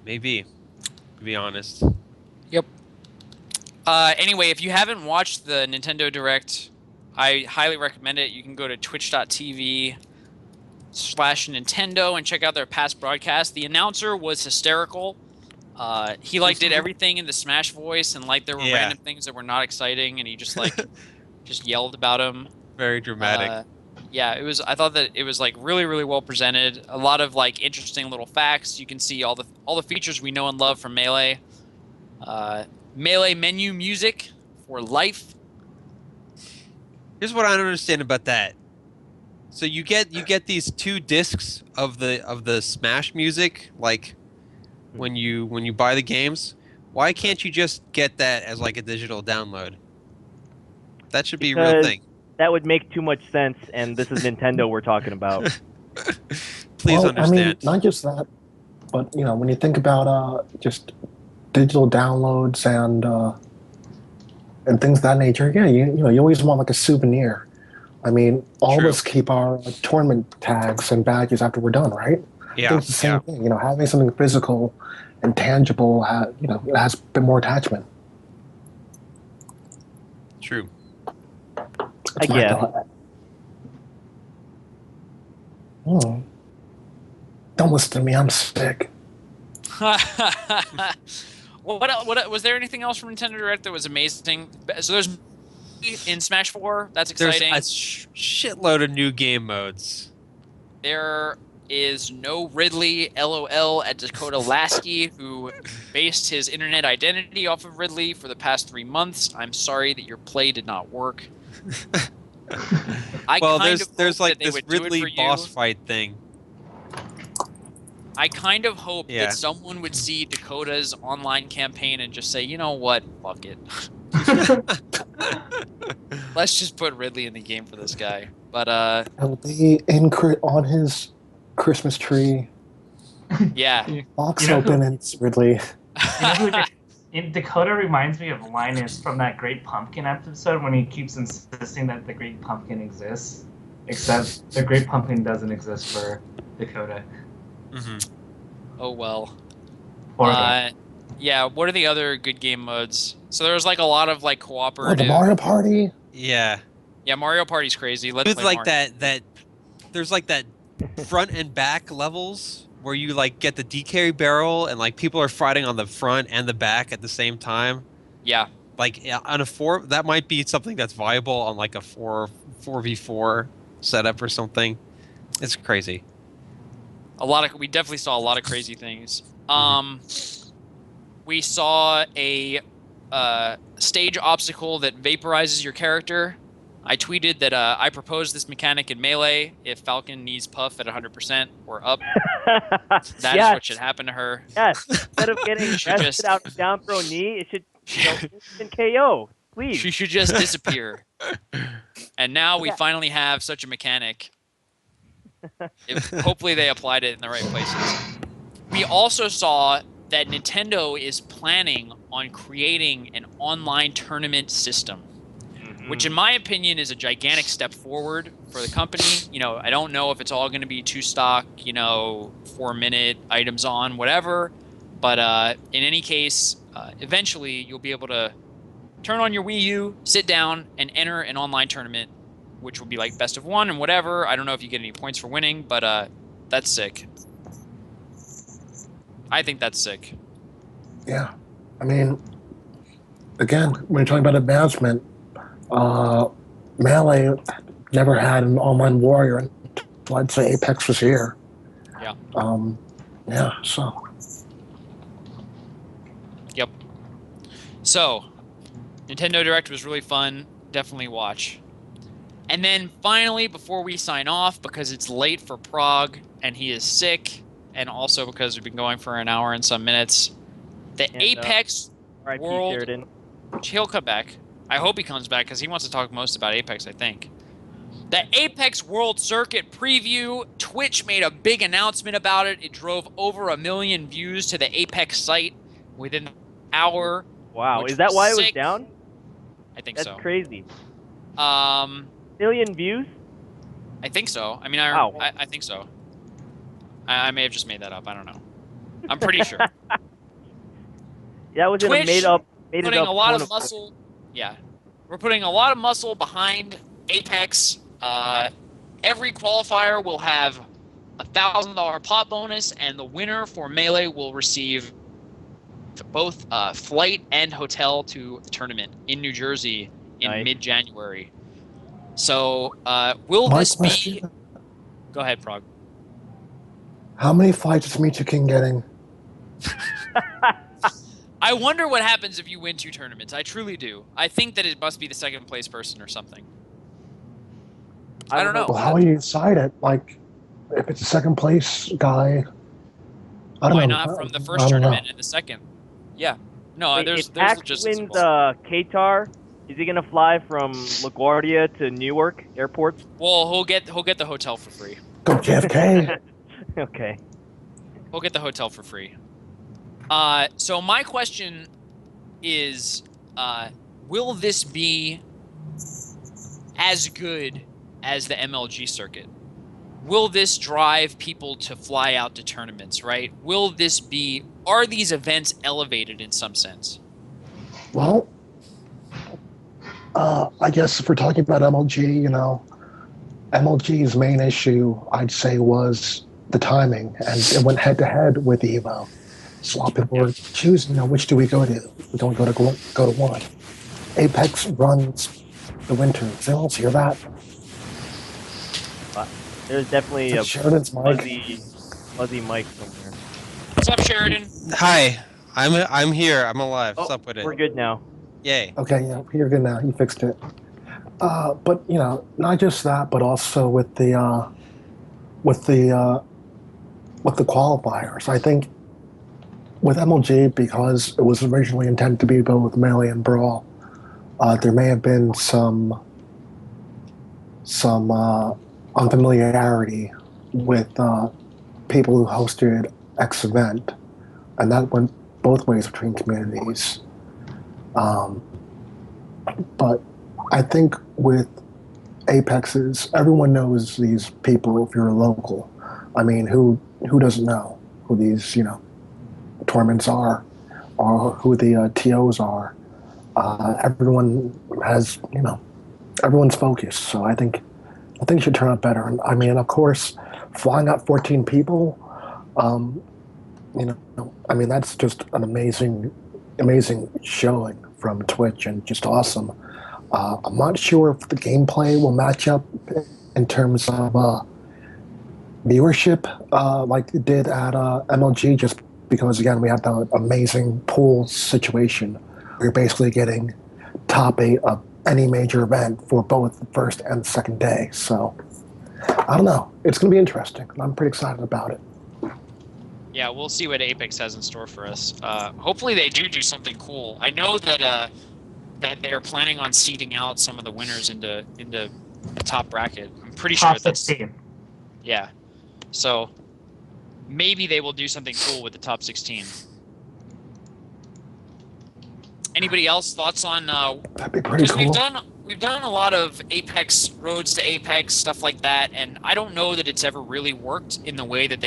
Maybe, to be honest. Yep. Anyway, if you haven't watched the Nintendo Direct, I highly recommend it. You can go to twitch.tv/Nintendo and check out their past broadcasts. The announcer was hysterical. He like did everything in the Smash voice, and like there were Yeah. random things that were not exciting, and he just like just yelled about them. Very dramatic. Yeah, it was. I thought that it was like really, really well presented. A lot of like interesting little facts. You can see all the features we know and love from Melee. Melee menu music for life. Here's what I don't understand about that. So you get these 2 discs of the Smash music, like when you buy the games. Why can't you just get that as like a digital download? That should be a real thing. That would make too much sense, and this is Nintendo we're talking about. Please understand. I mean, not just that, but you know, when you think about just digital downloads and things of that nature, yeah, you know, you always want like a souvenir. I mean, all of us keep our tournament tags and badges after we're done, right? I think it's the same thing. You know, having something physical and tangible, you know, it has a bit more attachment. True. I guess. Don't listen to me. I'm sick. What was there anything else from Nintendo Direct that was amazing? So there's in Smash 4. That's exciting. There's a shitload of new game modes. There is no Ridley, LOL, at Dakota Lasky, who based his internet identity off of Ridley for the past 3 months. I'm sorry that your play did not work. There's like this Ridley boss fight thing. I kind of hope that someone would see Dakota's online campaign and just say, you know what, fuck it. Let's just put Ridley in the game for this guy. But it'll be on his Christmas tree. Yeah. Box open and it's Ridley. Dakota reminds me of Linus from that Great Pumpkin episode when he keeps insisting that the Great Pumpkin exists, except the Great Pumpkin doesn't exist for Dakota. Mm-hmm. Oh well. Horrible. Yeah. What are the other good game modes? So there was like a lot of like cooperative. Oh, the Mario Party. Yeah. Yeah, Mario Party's crazy. Let's With play like Mario. that. There's like that front and back levels where you like get the DK barrel and like people are fighting on the front and the back at the same time. Yeah. Like on a 4, that might be something that's viable on like a 4v4 setup or something. It's crazy. We definitely saw a lot of crazy things. We saw a stage obstacle that vaporizes your character. I tweeted that I proposed this mechanic in Melee if Falcon needs Puff at 100% or up. That is what should happen to her. Yes. Instead of getting rested out down throw knee, it should instant KO. Please. She should just disappear. And now we finally have such a mechanic. Hopefully they applied it in the right places. We also saw that Nintendo is planning on creating an online tournament system, which in my opinion is a gigantic step forward for the company. You know, I don't know if it's all going to be 2 stock, 4-minute items on, whatever. But in any case, eventually you'll be able to turn on your Wii U, sit down, and enter an online tournament, which will be like best of 1 and whatever. I don't know if you get any points for winning, but that's sick. I think that's sick. Yeah. I mean, again, when you're talking about advancement, Melee never had an online warrior until I'd say Apex was here. Yeah. So. Yep. So, Nintendo Direct was really fun. Definitely watch. And then finally, before we sign off, because it's late for Prague and he is sick, and also because we've been going for an hour and some minutes, the Apex R.I.P. World. Sheridan. He'll come back. I hope he comes back because he wants to talk most about Apex, I think. The Apex World Circuit preview. Twitch made a big announcement about it. It drove over 1 million views to the Apex site within an hour. Wow, which is that why it was sick. down? I think That's so. crazy. Million views? I think so. I mean, Wow. I think so. I may have just made that up. I don't know. I'm pretty sure. That was Twitch in a made it up putting a lot tone of muscle. Yeah, we're putting a lot of muscle behind Apex. Every qualifier will have $1,000 pot bonus, and the winner for Melee will receive both flight and hotel to the tournament in New Jersey in mid-January. So, will My this question, be? Go ahead, Prague. how many flights is Michi King getting? I wonder what happens if you win 2 tournaments. I truly do. I think that it must be the second place person or something. I don't know. Well, how do you decide it? Like, if it's a second place guy, I don't Why know. not from the I first don't tournament know. and the second? Yeah. No, Wait, there's if Axe logistics wins involved. Qatar, is he gonna fly from LaGuardia to Newark airport? Well, he'll get the hotel for free. Go JFK. Okay. He'll get the hotel for free. So my question is, will this be as good as the MLG circuit? Will this drive people to fly out to tournaments, right? Are these events elevated in some sense? Well, I guess if we're talking about MLG, MLG's main issue, I'd say, was the timing, and it went head to head with Evo. So a lot of people were choosing, which do we go to? We don't go to one. Apex runs the winters. Anyone else hear that? There's definitely a Sheridan's mic. fuzzy mic somewhere. What's up, Sheridan? Hi, I'm here. I'm alive. What's Oh, up with it? we're good now. Yay. Okay, yeah, you're good now. You fixed it. But not just that, but also with the qualifiers. I think with MLG, because it was originally intended to be both Melee and Brawl, there may have been some unfamiliarity with people who hosted X event, and that went both ways between communities. But I think with Apexes, everyone knows these people if you're local. I mean, who doesn't know who these tournaments are, or who the TOs are? Everyone has everyone's focused. So I think it should turn out better. And I mean, of course, flying out 14 people, I mean, that's just an amazing showing from Twitch, and just awesome. I'm not sure if the gameplay will match up in terms of viewership like it did at MLG, just because, again, we have the amazing pool situation. We're basically getting top 8 of any major event for both the first and second day. So I don't know. It's going to be interesting. I'm pretty excited about it. Yeah, we'll see what Apex has in store for us. Hopefully they do something cool. I know that they're planning on seeding out some of the winners into the top bracket. I'm pretty sure Top 16. Yeah. So maybe they will do something cool with the top 16. Anybody else thoughts on? That'd be pretty cool. We've done a lot of Apex roads to Apex stuff like that, and I don't know that it's ever really worked in the way that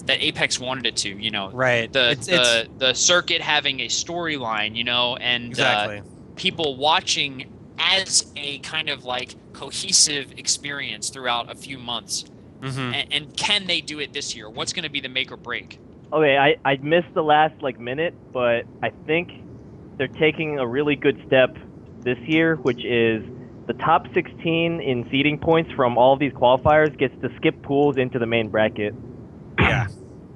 Apex wanted it to. Right. The circuit having a storyline, and Exactly. people watching as a kind of like cohesive experience throughout a few months. Mm-hmm. And can they do it this year? What's going to be the make or break? Okay, I missed the last minute, but I think they're taking a really good step this year, which is the top 16 in seeding points from all of these qualifiers gets to skip pools into the main bracket. Yeah.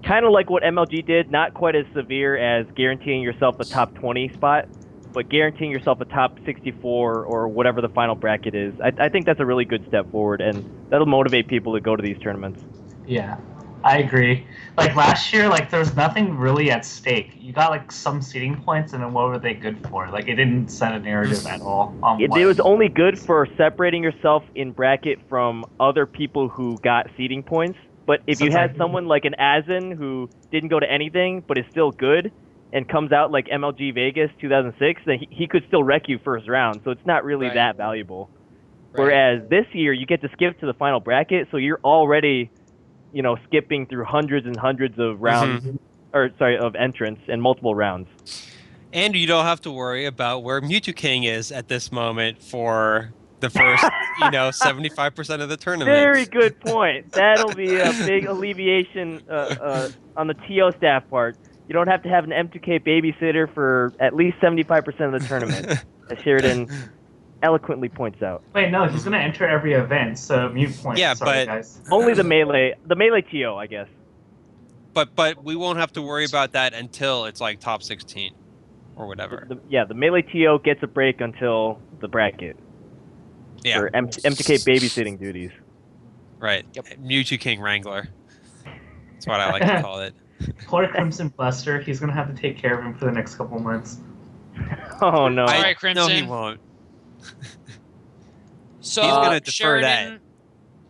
Kind of like what MLG did, not quite as severe as guaranteeing yourself a top 20 spot, but guaranteeing yourself a top 64 or whatever the final bracket is. I think that's a really good step forward, and that'll motivate people to go to these tournaments. Yeah. I agree. Like last year, like there was nothing really at stake. You got like some seating points, and then what were they good for? Like it didn't set a narrative at all. It was only good for separating yourself in bracket from other people who got seeding points. But if you had someone like an Azen who didn't go to anything but is still good and comes out like MLG Vegas 2006, then he could still wreck you first round. So it's not really that valuable. Right. Whereas this year you get to skip to the final bracket, so you're already, skipping through hundreds and hundreds of rounds, of entrants and multiple rounds. And you don't have to worry about where Mewtwo King is at this moment for the first, 75% of the tournament. Very good point. That'll be a big alleviation on the TO staff part. You don't have to have an M2K babysitter for at least 75% of the tournament, as Sheridan eloquently points out. Wait, no, he's gonna enter every event, so mute points. Yeah, Sorry, but guys. Only the melee TO, I guess. But we won't have to worry about that until it's like top 16 or whatever. The melee TO gets a break until the bracket. Yeah. For M2K babysitting duties. Right. Yep. Mewtwo King Wrangler. That's what I like to call it. Poor Crimson Buster, he's gonna have to take care of him for the next couple months. Oh no! All right, Crimson. No, he won't. So, he's gonna defer Sheridan,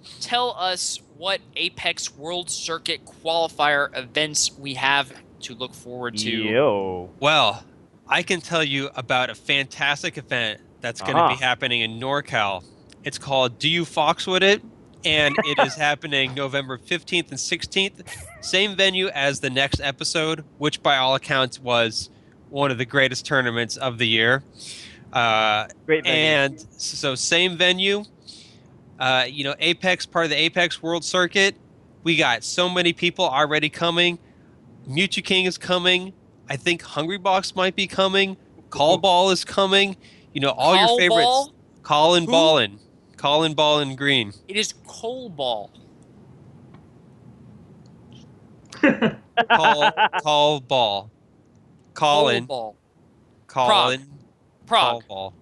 that. Tell us what Apex World Circuit qualifier events we have to look forward to. Yo. Well, I can tell you about a fantastic event that's going to be happening in NorCal. It's called Do You Fox With It? And it is happening November 15th and 16th. Same venue as the next episode, which by all accounts was one of the greatest tournaments of the year. Great venue. And so same venue. Apex, part of the Apex World Circuit. We got so many people already coming. Mewtwo King is coming. I think Hungry Box might be coming. Call Ball is coming. All your favorites. Ball? Colin Ballin. Colin Ballin Green. It is Cole Ball. Call Ball. Colin. Ball. Colin. Prague. Call Ball.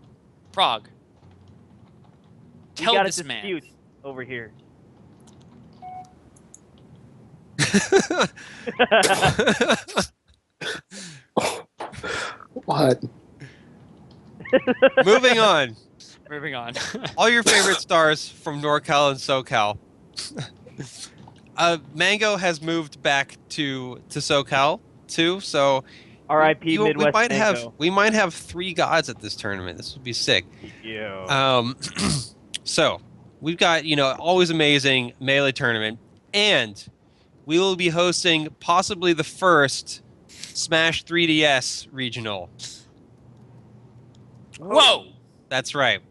Prague. We Tell got this a man. dispute over here. What? Moving on. Moving on. All your favorite stars from NorCal and SoCal. Mango has moved back to SoCal too, so R.I.P. Midwest Mango. we might have 3 gods at this tournament. This would be sick. Yeah. So we've got always amazing melee tournament, and we will be hosting possibly the first Smash 3DS regional. Whoa! That's right.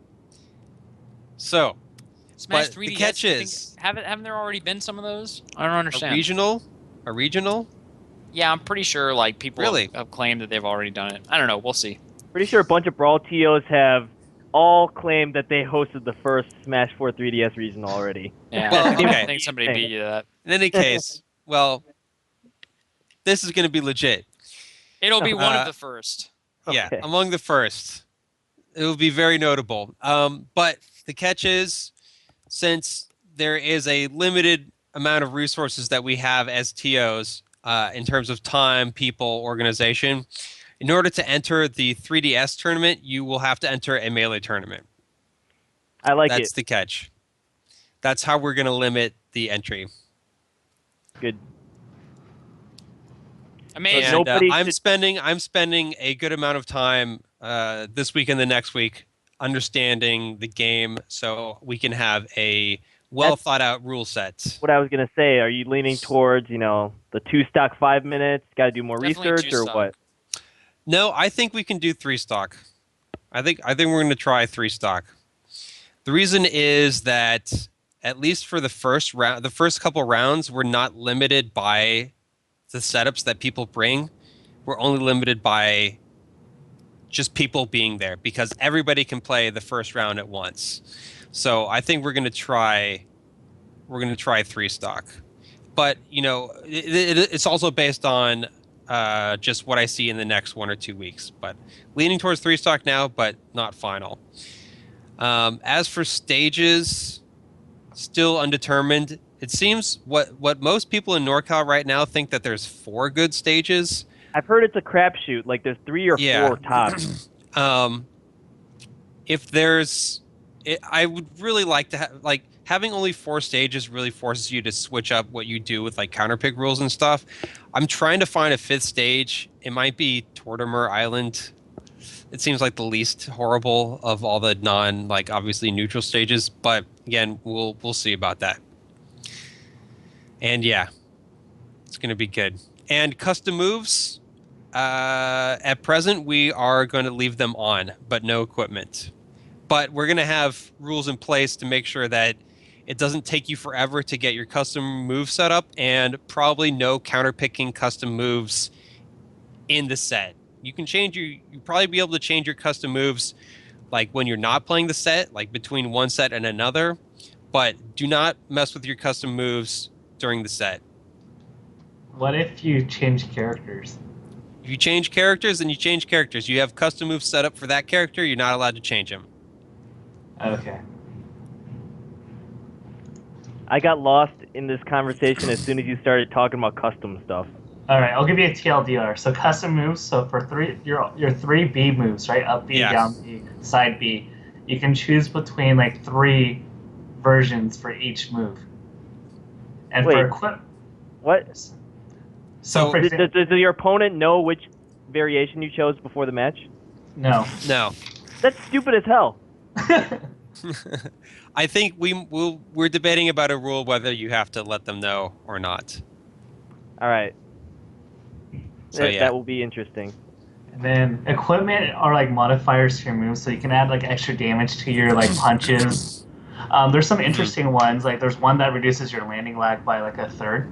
So Smash but 3DS. the catch is haven't there already been some of those? I don't understand. a regional. Yeah, I'm pretty sure like people Really? have claimed that they've already done it. I don't know. We'll see. Pretty sure a bunch of Brawl TOs have all claimed that they hosted the first Smash 4 3DS region already. Yeah, Well, I okay. think somebody beat you to that. In any case, well, this is going to be legit. It'll be one of the first. Yeah, Okay. among the first. It will be very notable. But the catch is, since there is a limited amount of resources that we have as TOs in terms of time, people, organization, in order to enter the 3DS tournament, you will have to enter a Melee tournament. I like That's it. the catch. That's how we're going to limit the entry. Good. Amazing. And Nobody I'm should- spending a good amount of time this week and the next week understanding the game, so we can have a well thought out rule set. What I was going to say, are you leaning towards, the 2 stock 5 minutes, got to do more Definitely research, 2 or stock. what? No, I think we can do 3 stock. I think we're going to try 3 stock. The reason is that at least for the first round, the first couple rounds, we're not limited by the setups that people bring. We're only limited by just people being there, because everybody can play the first round at once. So I think we're going to try 3 stock. But, it's also based on just what I see in the next 1 or 2 weeks. But leaning towards 3 stock now, but not final. As for stages, still undetermined. It seems what most people in NorCal right now think that there's 4 good stages. I've heard it's a crapshoot. Like there's 3 or 4 Yeah. tops. If there's, I would really like to have like having only 4 stages really forces you to switch up what you do with like counterpick rules and stuff. I'm trying to find a 5th stage. It might be Tortimer Island. It seems like the least horrible of all the non like obviously neutral stages, but again, we'll see about that. And yeah, it's going to be good. And custom moves, at present, we are going to leave them on, but no equipment. But we're going to have rules in place to make sure that it doesn't take you forever to get your custom move set up, and probably no counterpicking custom moves in the set. You can you'll probably be able to change your custom moves like when you're not playing the set, like between one set and another, but do not mess with your custom moves during the set. What if you change characters? If you change characters, then you change characters. You have custom moves set up for that character, you're not allowed to change them. Okay. I got lost in this conversation as soon as you started talking about custom stuff. All right, I'll give you a TLDR. So custom moves. So for your 3 B moves, right? Up B, Yeah. down B, side B. You can choose between like 3 versions for each move. And Wait. for equip. What? So for Does, example, does your opponent know which variation you chose before the match? no. No. That's stupid as hell. I think we're debating about a rule whether you have to let them know or not. All right. So, yeah. That will be interesting. And then equipment are like modifiers to your moves, so you can add like extra damage to your like punches. There's some interesting ones. Like there's one that reduces your landing lag by like 1/3.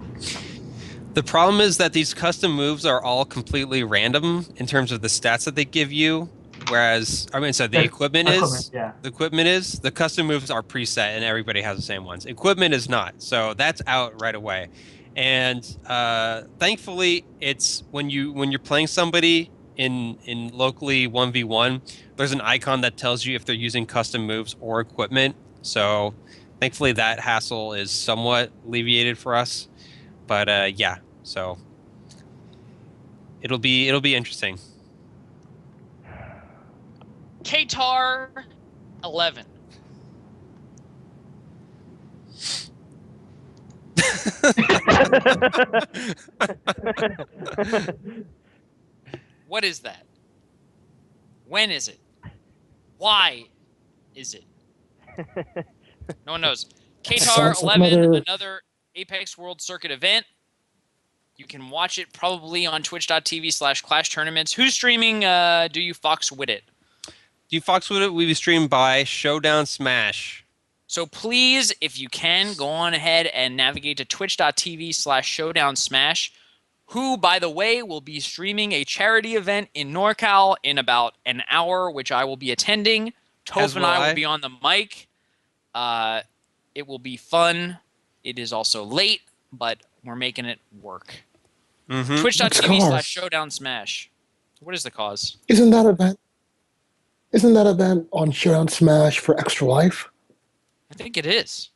The problem is that these custom moves are all completely random in terms of the stats that they give you. Whereas, the equipment is. Yeah. The equipment is. The custom moves are preset and everybody has the same ones. Equipment is not. So that's out right away. And thankfully, it's when you're playing somebody in locally 1v1, there's an icon that tells you if they're using custom moves or equipment. So thankfully that hassle is somewhat alleviated for us. But yeah, so it'll be interesting. Qatar 11. What is that? When is it? Why is it? No one knows. Qatar Sounds like 11, another Apex World Circuit event. You can watch it probably on twitch.tv/Clash Tournaments. Who's streaming Do You Fox With It? Do You Fox With It will be streamed by Showdown Smash. So please, if you can, go on ahead and navigate to twitch.tv/Showdown Smash, who, by the way, will be streaming a charity event in NorCal in about an hour, which I will be attending. Toph and I will be on the mic. It will be fun. It is also late, but we're making it work. Mm-hmm. Twitch.tv/Showdown Smash. What is the cause? Isn't that event on Showdown Smash for Extra Life? I think it is.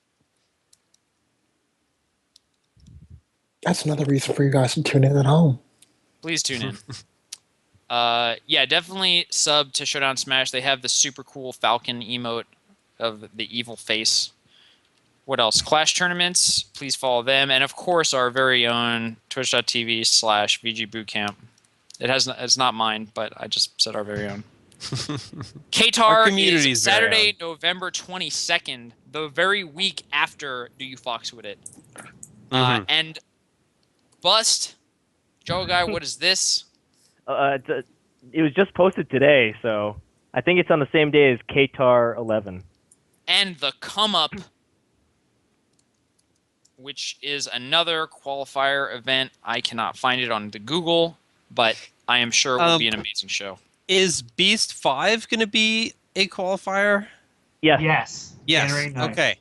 That's another reason for you guys to tune in at home. Please tune in. Yeah, definitely sub to Showdown Smash. They have the super cool Falcon emote of the evil face. What else? Clash Tournaments. Please follow them. And, of course, our very own twitch.tv/VG Bootcamp. It's not mine, but I just said our very own. Qatar is Saturday, November 22nd, the very week after Do You Fox With It. And Bust, Joe Guy, what is this? It was just posted today, so I think it's on the same day as Qatar 11. And the Come Up, which is another qualifier event. I cannot find it on the Google, but I am sure it will be an amazing show. Is Beast 5 going to be a qualifier? Yes. Yes. Okay.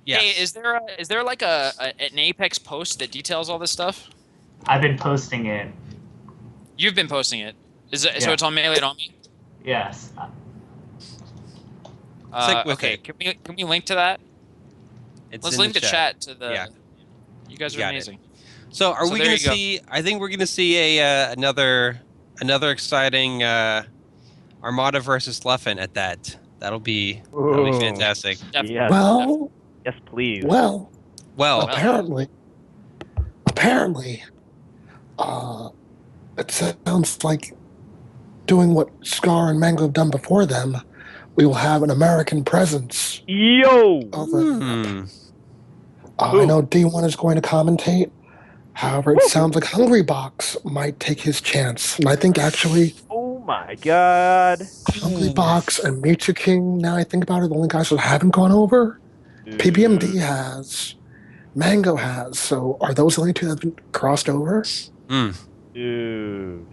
Yes. Hey, is there like an Apex post that details all this stuff? I've been posting it. You've been posting it. So Yeah. it's on Melee on me? Yes. Okay, can we link to that? Let's link the chat to the You guys are Got it. amazing. So are So we there going to you go. see? I think we're going to see a another exciting Armada versus Leffen at that. That'll be Ooh. fantastic. Definitely. Yes. Well, Yes, please. well, Well, apparently, it sounds like doing what Scar and Mango have done before them, we will have an American presence Yo. over in Europe. hmm. I know D1 is going to commentate. However, it Woo. sounds like Hungry Box might take his chance. And I think actually Oh my God. Hungry Box and Mewtwo King, now I think about it, the only guys that haven't gone over. PBMD has. Mango has. So are those the only two that have been crossed over? Dude.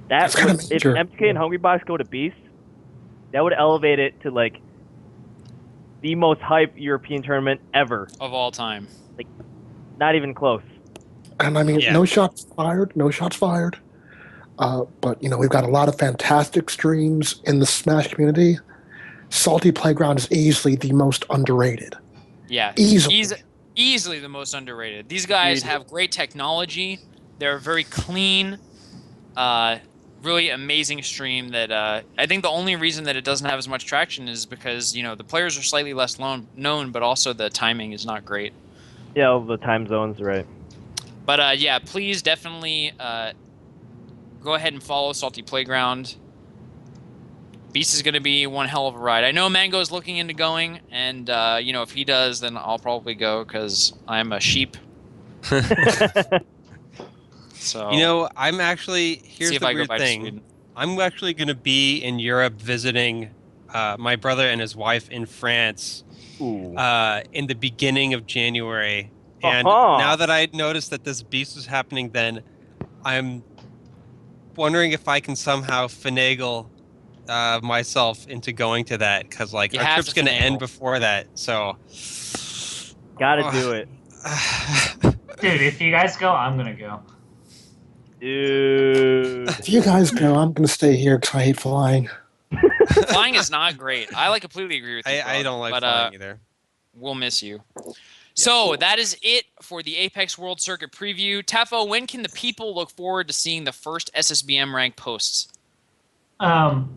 That's kinda If major. MK and Hungry Box go to Beast, that would elevate it to like the most hype European tournament ever. Of all time. Not even close. And I mean, Yeah. no shots fired, no shots fired. But, you know, we've got a lot of fantastic streams in the Smash community. Salty Playground is easily the most underrated. Yeah. Easily. Easily the most underrated. These guys have great technology. They're very clean. Really amazing stream that I think the only reason that it doesn't have as much traction is because, you know, the players are slightly less known, but also the timing is not great. Yeah, all the time zones, right. But yeah, please definitely go ahead and follow Salty Playground. Beast is going to be one hell of a ride. I know Mango is looking into going, and you know, if he does, then I'll probably go because I'm a sheep. So You know, I'm actually here's see if the I go weird back to thing. Sweden. I'm actually going to be in Europe visiting my brother and his wife in France Ooh. in the beginning of January. And Uh-huh. now that I noticed that this beast was happening then, I'm wondering if I can somehow finagle myself into going to that because like You our have trip's to going to end finagle. before that. So Gotta do it. Dude, if you guys go, I'm gonna go. Dude. If you guys go, I'm going to stay here because I hate flying. Flying is not great. I like completely agree with you. I don't like but, flying either. We'll miss you. So that is it for the Apex World Circuit preview. Tafo, when can the people look forward to seeing the first SSBM rank posts? When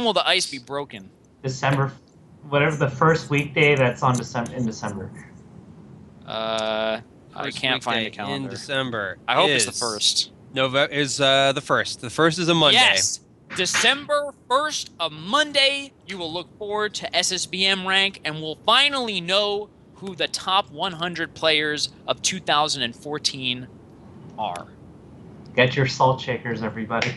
will the ice be broken? December, whatever the first weekday that's on in December. I First can't find a weekday calendar. in December. I hope it's the is first. November is the first. The first is a Monday. Yes, December 1st, a Monday. You will look forward to SSBM rank, and we'll finally know who the top 100 players of 2014 are. Get your salt shakers, everybody.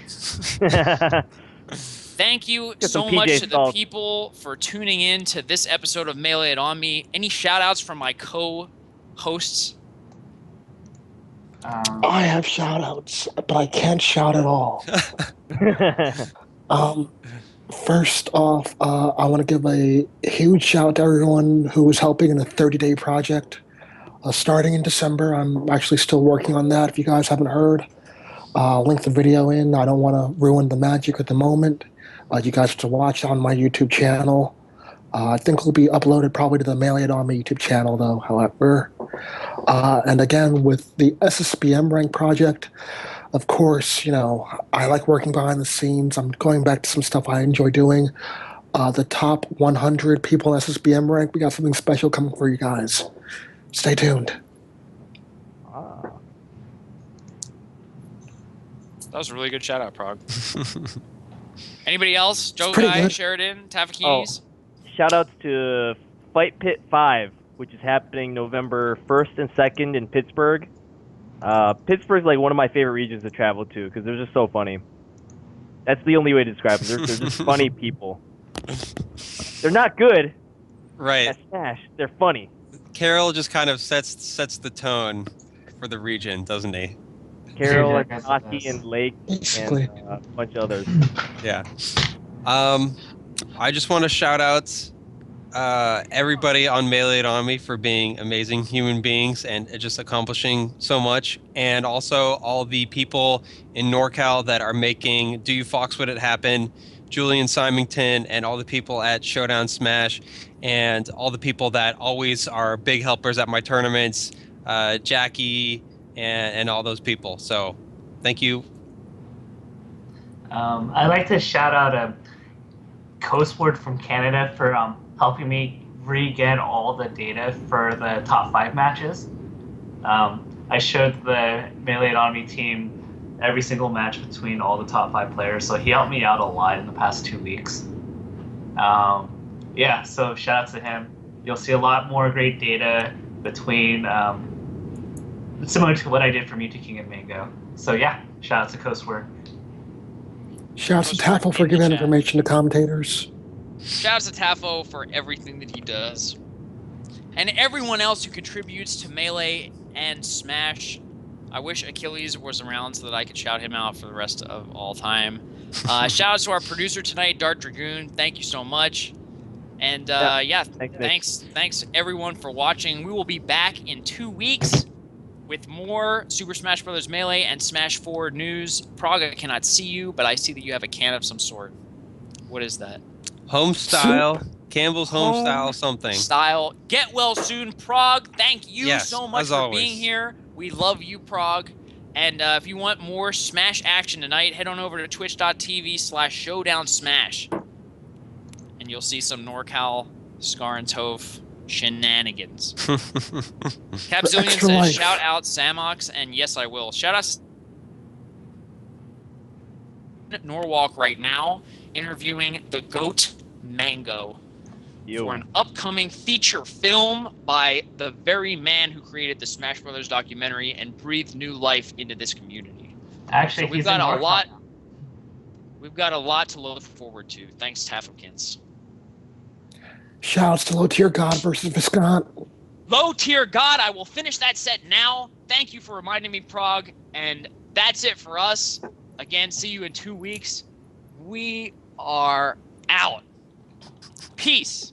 Thank you Get so some much PJ to the Salt. people for tuning in to this episode of Melee It On Me. Any shout outs from my co-hosts? I have shout outs, but I can't shout at all. First off, I want to give a huge shout out to everyone who was helping in a 30-day project. Starting in December, I'm actually still working on that. If you guys haven't heard, link the video in. I don't want to ruin the magic at the moment. You guys have to watch on my YouTube channel. I think it'll be uploaded probably to the Melee It On Me YouTube channel, though, however. And again, with the SSBM rank project, of course, you know, I like working behind the scenes. I'm going back to some stuff I enjoy doing. The top 100 people in SSBM rank, we got something special coming for you guys. Stay tuned. That was a really good shout out, Prog. Anybody else? Joe pretty Guy, good. Sheridan, Tafakinis? Shout outs to Fight Pit 5, which is happening November 1st and 2nd in Pittsburgh. Pittsburgh's like one of my favorite regions to travel to because they're just so funny. That's the only way to describe them. They're just funny people. They're not good Right. at Smash. They're funny. Carol just kind of sets the tone for the region, doesn't he? Carol Yeah, I and guess it Hockey does. and Lake Basically. and a bunch of others. Yeah. I just want to shout out everybody on Melee It On Me for being amazing human beings and just accomplishing so much, and also all the people in NorCal that are making Do You Foxwood It Happen, Julian Symington, and all the people at Showdown Smash, and all the people that always are big helpers at my tournaments. Jackie, and all those people. So thank you. I'd like to shout out Coastward from Canada for helping me re-get all the data for the top 5 matches. I showed the Melee Anatomy team every single match between all the top 5 players, so he helped me out a lot in the past 2 weeks. Yeah, so shout out to him. You'll see a lot more great data between, similar to what I did for Mewtwo King and Mango. So yeah, shout out to Coastward. Shouts to Taffel for giving chat. information to commentators. Shouts to Tafo for everything that he does. And everyone else who contributes to Melee and Smash. I wish Achilles was around so that I could shout him out for the rest of all time. Shout out to our producer tonight, Dart Dragoon. Thank you so much. And thanks everyone for watching. We will be back in 2 weeks with more Super Smash Bros. Melee and Smash 4 news. Prague, I cannot see you, but I see that you have a can of some sort. What is that? Home style, Campbell's home style something. Style. Get well soon, Prague. Thank you so much as for always. being here. We love you, Prague. And if you want more Smash action tonight, head on over to twitch.tv/ShowdownSmash. And you'll see some NorCal Scar and Toph shenanigans. Capzillion Extra says, life. shout out Samox, and yes, I will. Shout out Norwalk right now, interviewing the GOAT Mango for an upcoming feature film by the very man who created the Smash Brothers documentary and breathed new life into this community. Actually, So we've got a lot. We've got a lot to look forward to. Thanks, Taffokins. Shouts to Low Tier God versus Viscount. Low Tier God, I will finish that set now. Thank you for reminding me, Prague. And that's it for us. Again, see you in 2 weeks. We are out. Peace.